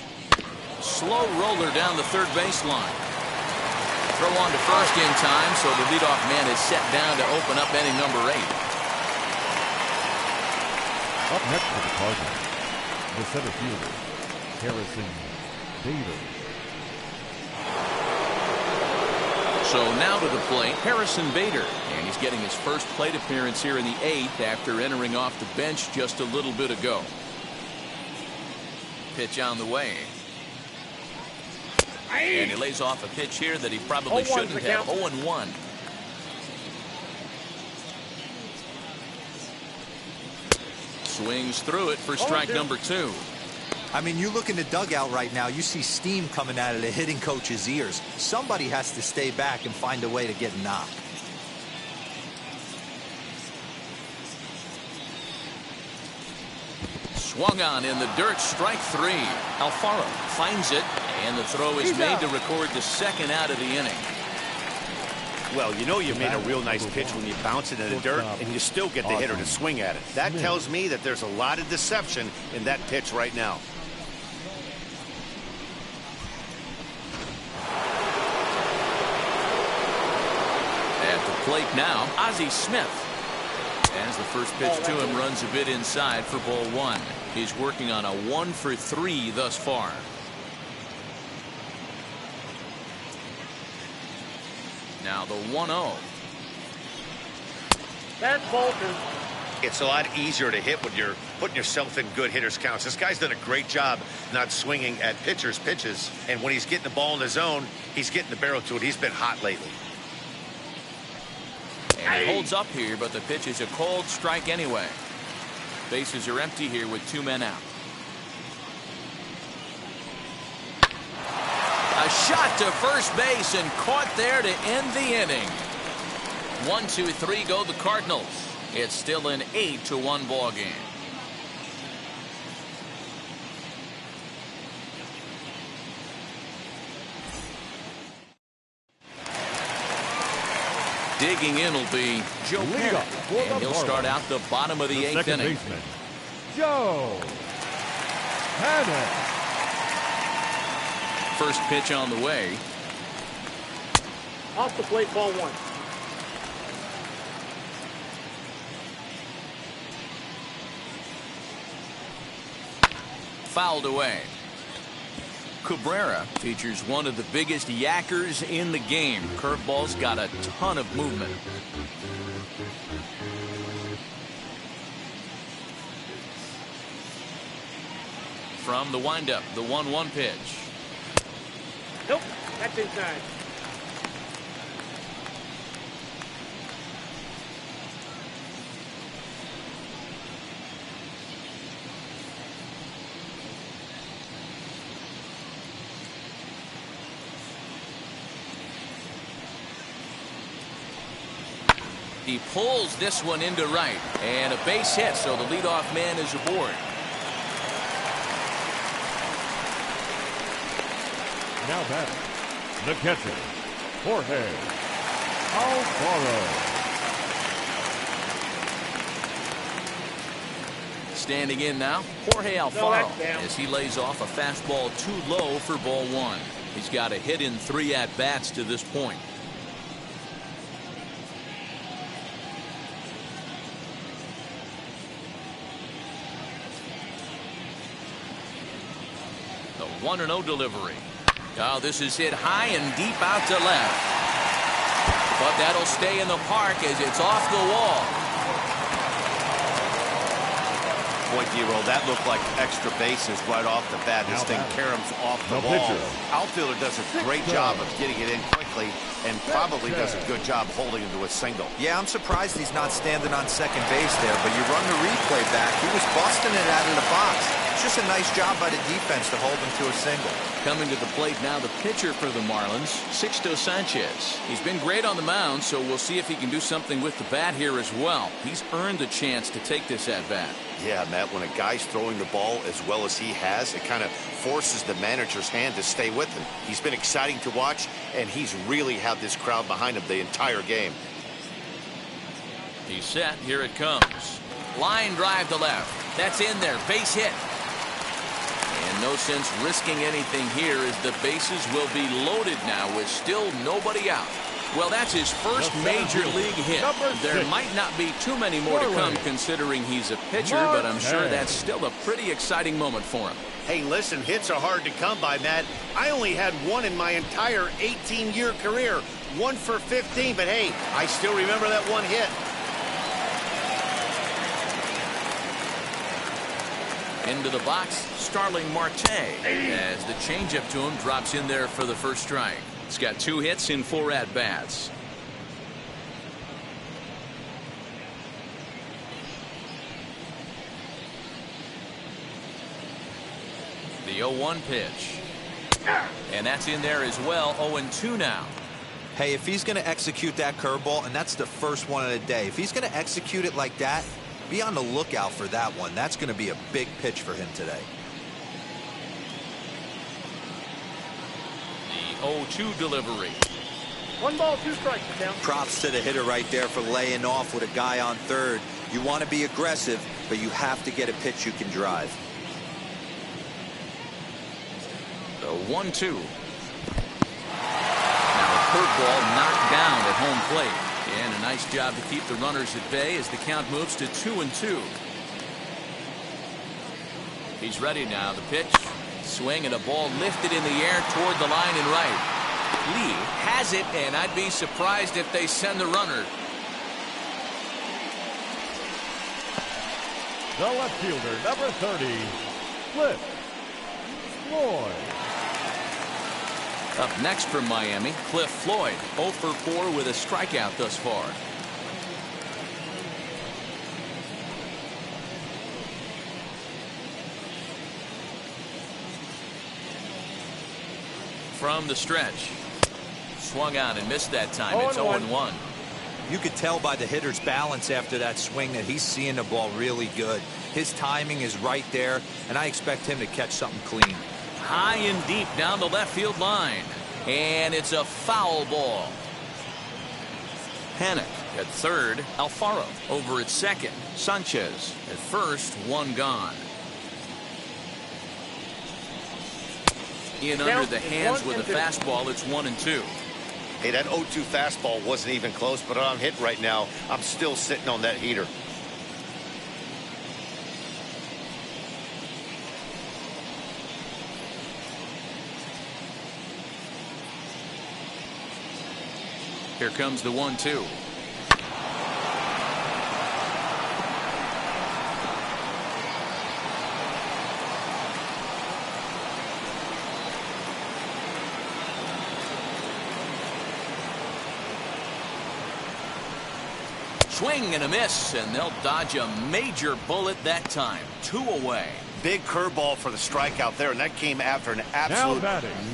Slow roller down the third baseline. Throw on to first in time, so the leadoff man is set down to open up inning number 8. Up next for the Cardinals, the center fielder, Harrison Bader. So now to the plate, Harrison Bader. And he's getting his first plate appearance here in the 8th after entering off the bench just a little bit ago. Pitch on the way. And he lays off a pitch here that he probably 0-1's shouldn't the have. count. 0-1. Swings through it for strike 0-2. number 2. I mean, you look in the dugout right now, you see steam coming out of the hitting coach's ears. Somebody has to stay back and find a way to get knocked. Swung on in the dirt, strike 3. Alfaro finds it, and the throw is made to record the second out of the inning. Well, you know you made a real nice pitch when you bounce it in the dirt and you still get the hitter to swing at it. That tells me that there's a lot of deception in that pitch right now. At the plate now, Ozzie Smith. As the first pitch to him runs a bit inside for ball 1. He's working on a 1-for-3 thus far. Now the 1-0. That's ball 2. It's a lot easier to hit when you're putting yourself in good hitters counts. This guy's done a great job not swinging at pitchers' pitches. And when he's getting the ball in the zone, he's getting the barrel to it. He's been hot lately. And he holds up here, but the pitch is a cold strike anyway. Bases are empty here with 2 men out. A shot to first base and caught there to end the inning. 1-2-3 go the Cardinals. It's still an 8-1 ball game. Digging in will be Joe Panic, and he'll start out the bottom of the 8th inning. Baseman, Joe Panic. First pitch on the way. Off the plate, ball 1. Fouled away. Cabrera features one of the biggest yackers in the game. Curveball's got a ton of movement. From the windup, the 1-1 pitch. Nope, that's inside. He pulls this one into right, and a base hit, so the leadoff man is aboard. Now batting, the catcher, Jorge Alfaro. Standing in now, Jorge Alfaro, as he lays off a fastball too low for ball 1. He's got a hit in 3 at-bats to this point. The 1-0 delivery. Oh, this is hit high and deep out to left. But that'll stay in the park as it's off the wall. Boy, D-Roll, that looked like extra bases right off the bat. This thing caroms off the wall. Outfielder does a great job of getting it in quickly and probably does a good job holding him to a single. Yeah, I'm surprised he's not standing on second base there, but you run the replay back. He was busting it out of the box. It's just a nice job by the defense to hold him to a single. Coming to the plate now, the pitcher for the Marlins, Sixto Sanchez. He's been great on the mound, so we'll see if he can do something with the bat here as well. He's earned a chance to take this at-bat. Yeah, Matt, when a guy's throwing the ball as well as he has, it kind of forces the manager's hand to stay with him. He's been exciting to watch, and he's really had this crowd behind him the entire game. He's set. Here it comes. Line drive to left. That's in there. Base hit. And no sense risking anything here as the bases will be loaded now with still nobody out. Well, that's his first major league hit. There might not be too many more to come considering he's a pitcher, but I'm sure that's still a pretty exciting moment for him. Hey, listen, hits are hard to come by, Matt. I only had one in my entire 18-year career. 1 for 15, but hey, I still remember that one hit. Into the box, Starling Marte as the changeup to him drops in there for the first strike. He's got 2 hits in 4 at-bats. The 0-1 pitch. And that's in there as well. 0-2 now. Hey, if he's going to execute that curveball, and that's the first one of the day, if he's going to execute it like that, be on the lookout for that one. That's going to be a big pitch for him today. The 0-2 delivery. 1 ball, 2 strikes, down. Props to the hitter right there for laying off with a guy on third. You want to be aggressive, but you have to get a pitch you can drive. The 1-2. Now a curveball knocked down at home plate. And a nice job to keep the runners at bay as the count moves to 2-2. He's ready now. The pitch. Swing and a ball lifted in the air toward the line and right. Lee has it, and I'd be surprised if they send the runner. The left fielder, number 30, Cliff Floyd. Up next from Miami, Cliff Floyd, 0 for 4 with a strikeout thus far. From the stretch. Swung on and missed that time. It's 0-1. You could tell by the hitter's balance after that swing that he's seeing the ball really good. His timing is right there, and I expect him to catch something clean. High and deep down the left field line. And it's a foul ball. Panic at third. Alfaro over at second. Sanchez at first. 1 gone. In under the hands with a fastball. It's 1-2. Hey, that 0-2 fastball wasn't even close, but I'm hit right now. I'm still sitting on that heater. Here comes the 1-2. Swing and a miss, and they'll dodge a major bullet that time. 2 away. Big curveball for the strikeout there, and that came after an absolute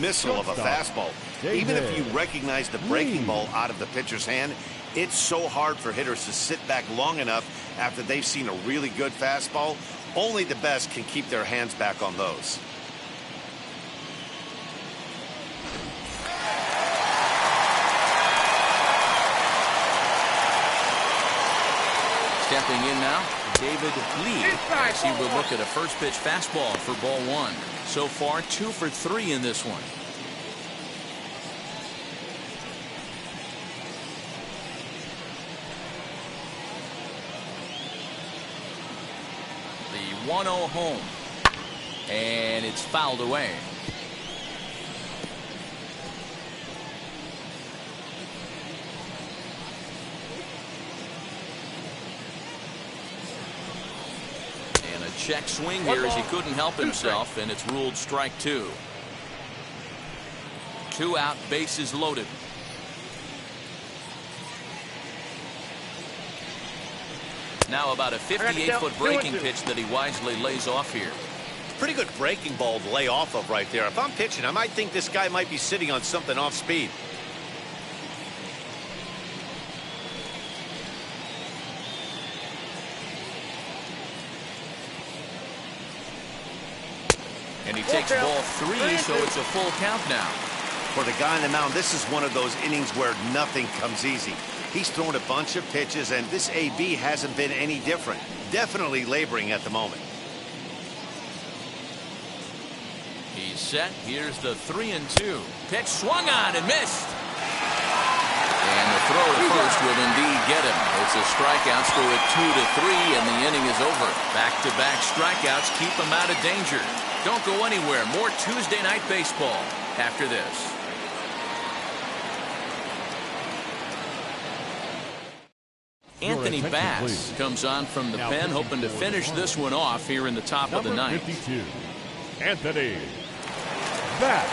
missile of a fastball. Even if you recognize the breaking ball out of the pitcher's hand, it's so hard for hitters to sit back long enough after they've seen a really good fastball. Only the best can keep their hands back on those. Stepping in now, David Lee, as he will look at a first pitch fastball for ball 1. So far, 2 for 3 in this one. The 1-0 home, and it's fouled away. Check swing here as he couldn't help himself, and it's ruled strike 2. 2 out, bases loaded. Now about a 58-foot breaking pitch that he wisely lays off here. Pretty good breaking ball to lay off of right there. If I'm pitching, I might think this guy might be sitting on something off speed. And he takes ball 3, so it's a full count now. For the guy on the mound, this is one of those innings where nothing comes easy. He's thrown a bunch of pitches, and this AB hasn't been any different. Definitely laboring at the moment. He's set. Here's the 3-2. Pitch swung on and missed. And the throw to first will indeed get him. It's a strikeout, so at 2-3, and the inning is over. Back-to-back strikeouts keep him out of danger. Don't go anywhere. More Tuesday Night Baseball after this. Anthony Bass comes on from the pen, hoping to finish this one off here in the top of the ninth. 52, Anthony. Back.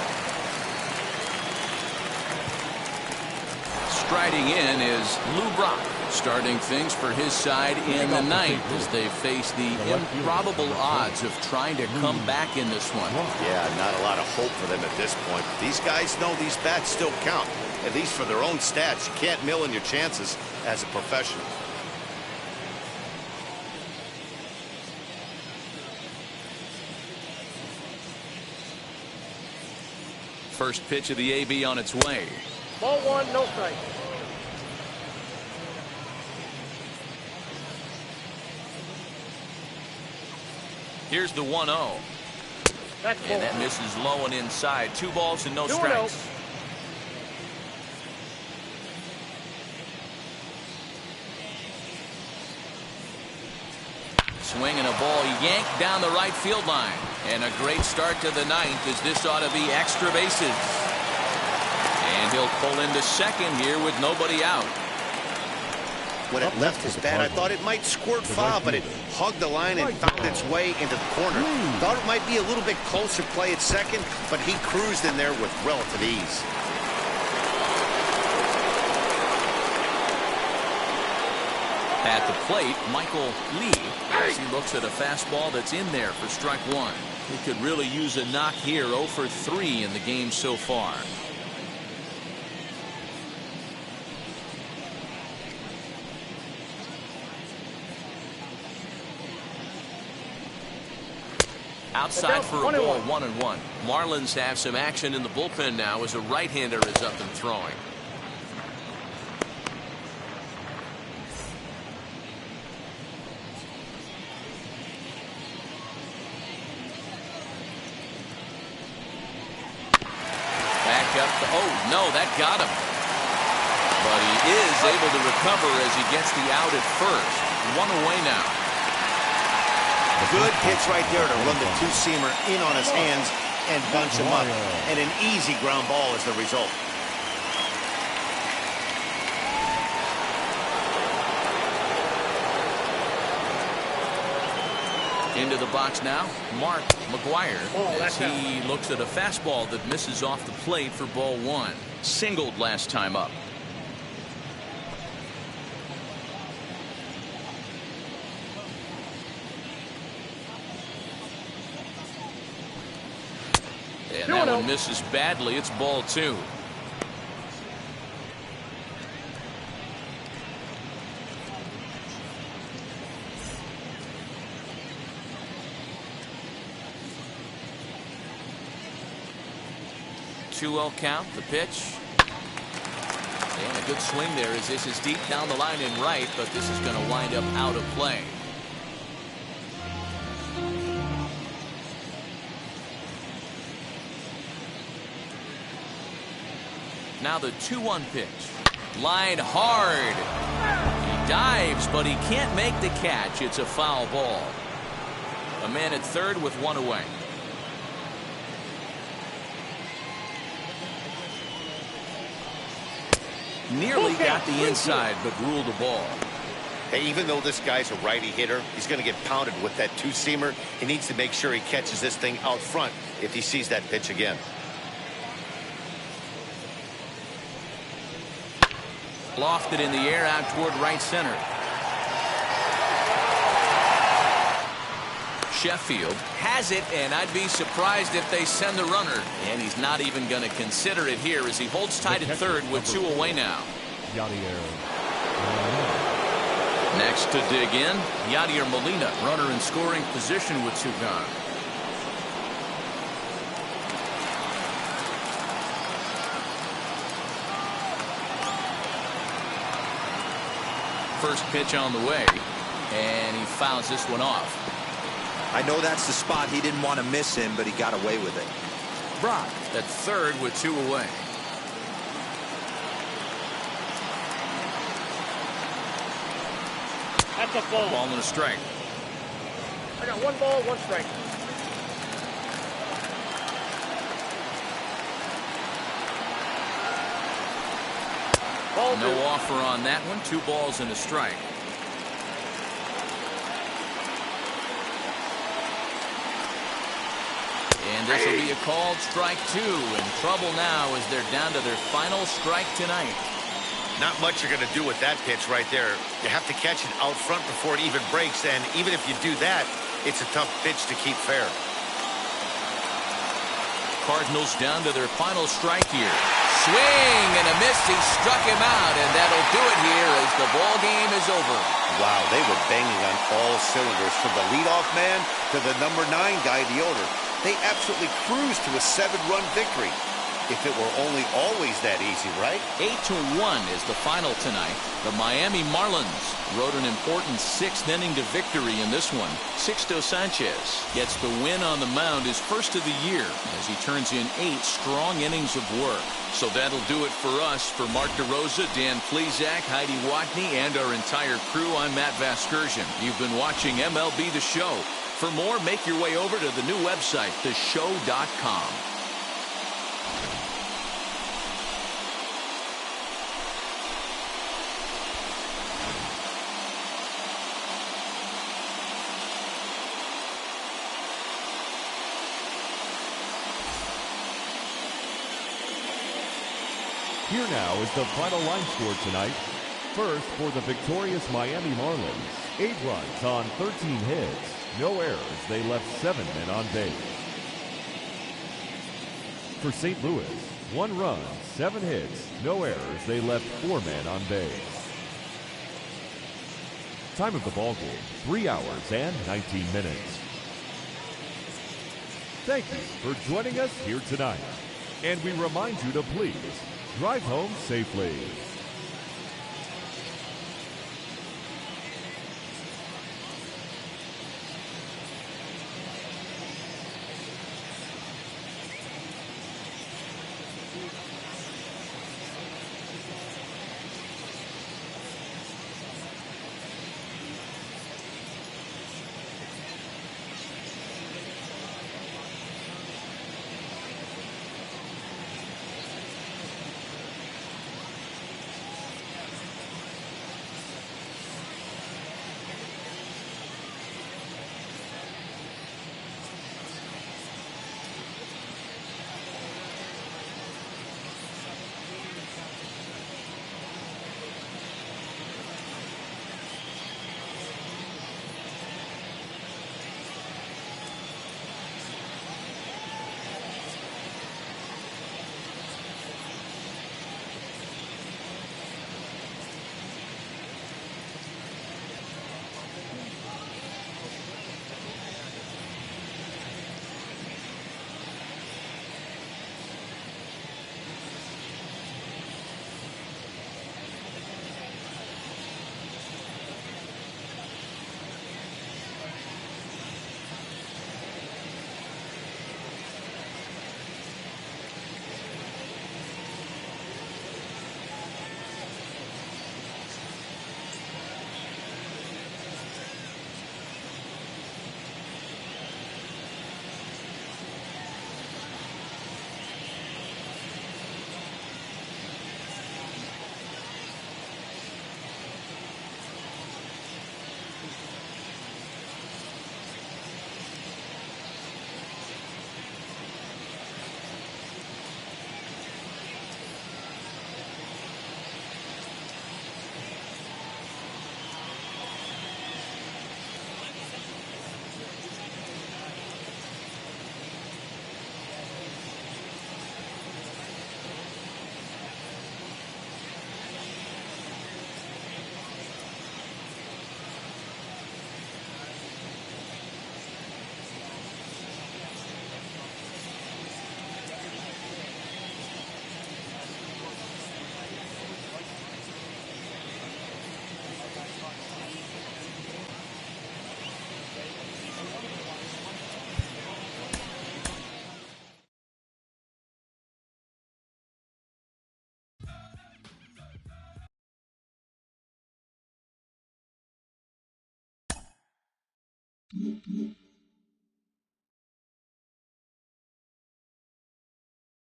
Striding in is Lou Brock, starting things for his side in the ninth as they face the improbable odds of trying to come back in this one. Yeah, not a lot of hope for them at this point. These guys know these bats still count, at least for their own stats. You can't mill in your chances as a professional. First pitch of the AB on its way. Ball one, no strike. Here's the 1-0. That's ball. And that misses low and inside. 2 balls and no 2-0. strikes. Swinging a ball yanked down the right field line. And a great start to the ninth as this ought to be extra bases. And he'll pull into second here with nobody out. When it left his bat, I thought it might squirt foul, but it hugged the line and found its way into the corner. Thought it might be a little bit closer play at second, but he cruised in there with relative ease. At the plate, Michael Lee, as he looks at a fastball that's in there for strike one. He could really use a knock here. 0 for 3 in the game so far. Outside for a ball, 1-1. Marlins have some action in the bullpen now as a right-hander is up and throwing. Back up to, oh no, that got him. But he is able to recover as he gets the out at first. 1 away now. Good pitch right there to run the two-seamer in on his hands and bunch him up. And an easy ground ball is the result. Into the box now, Mark McGuire, as he looks at a fastball that misses off the plate for ball one. Singled last time up. And that one misses badly. It's ball two. Two-0 count, the pitch. And a good swing there as this is deep down the line and right, but this is going to wind up out of play. Now the 2-1 pitch. Line hard. He dives, but he can't make the catch. It's a foul ball. A man at third with 1 away. Nearly got the inside, but ruled the ball. Hey, even though this guy's a righty hitter, he's going to get pounded with that two-seamer. He needs to make sure he catches this thing out front if he sees that pitch again. Lofted in the air out toward right center. Sheffield has it, and I'd be surprised if they send the runner. And he's not even going to consider it here as he holds tight at third with 2 away now. Next to dig in, Yadier Molina, runner in scoring position with 2 gone. First pitch on the way, and he fouls this one off. I know that's the spot he didn't want to miss him, but he got away with it. Brock at third with 2 away. That's a ball. Ball and a strike. I got 1 ball, 1 strike. Ball No 2. offer on that one. 2 balls and a strike. And this will be a called strike 2. In trouble now as they're down to their final strike tonight. Not much you're going to do with that pitch right there. You have to catch it out front before it even breaks, and even if you do that, it's a tough pitch to keep fair. Cardinals down to their final strike here. Swing and a miss. He struck him out, and that'll do it here as the ball game is over. Wow, they were banging on all cylinders, from the leadoff man to the number 9 guy, the owner. They absolutely cruised to a 7-run victory. If it were only always that easy, right? 8-1 is the final tonight. The Miami Marlins rode an important 6th inning to victory in this one. Sixto Sanchez gets the win on the mound, his first of the year, as he turns in 8 strong innings of work. So that'll do it for us. For Mark DeRosa, Dan Plesac, Heidi Watney, and our entire crew, I'm Matt Vasgersian. You've been watching MLB The Show. For more, make your way over to the new website, theshow.com. Here now is the final line score tonight. First, for the victorious Miami Marlins, 8 runs on 13 hits. No errors. They left 7 men on base. For St. Louis, 1 run, 7 hits. No errors. They left 4 men on base. Time of the ball game, 3 hours and 19 minutes. Thank you for joining us here tonight. And we remind you to please drive home safely.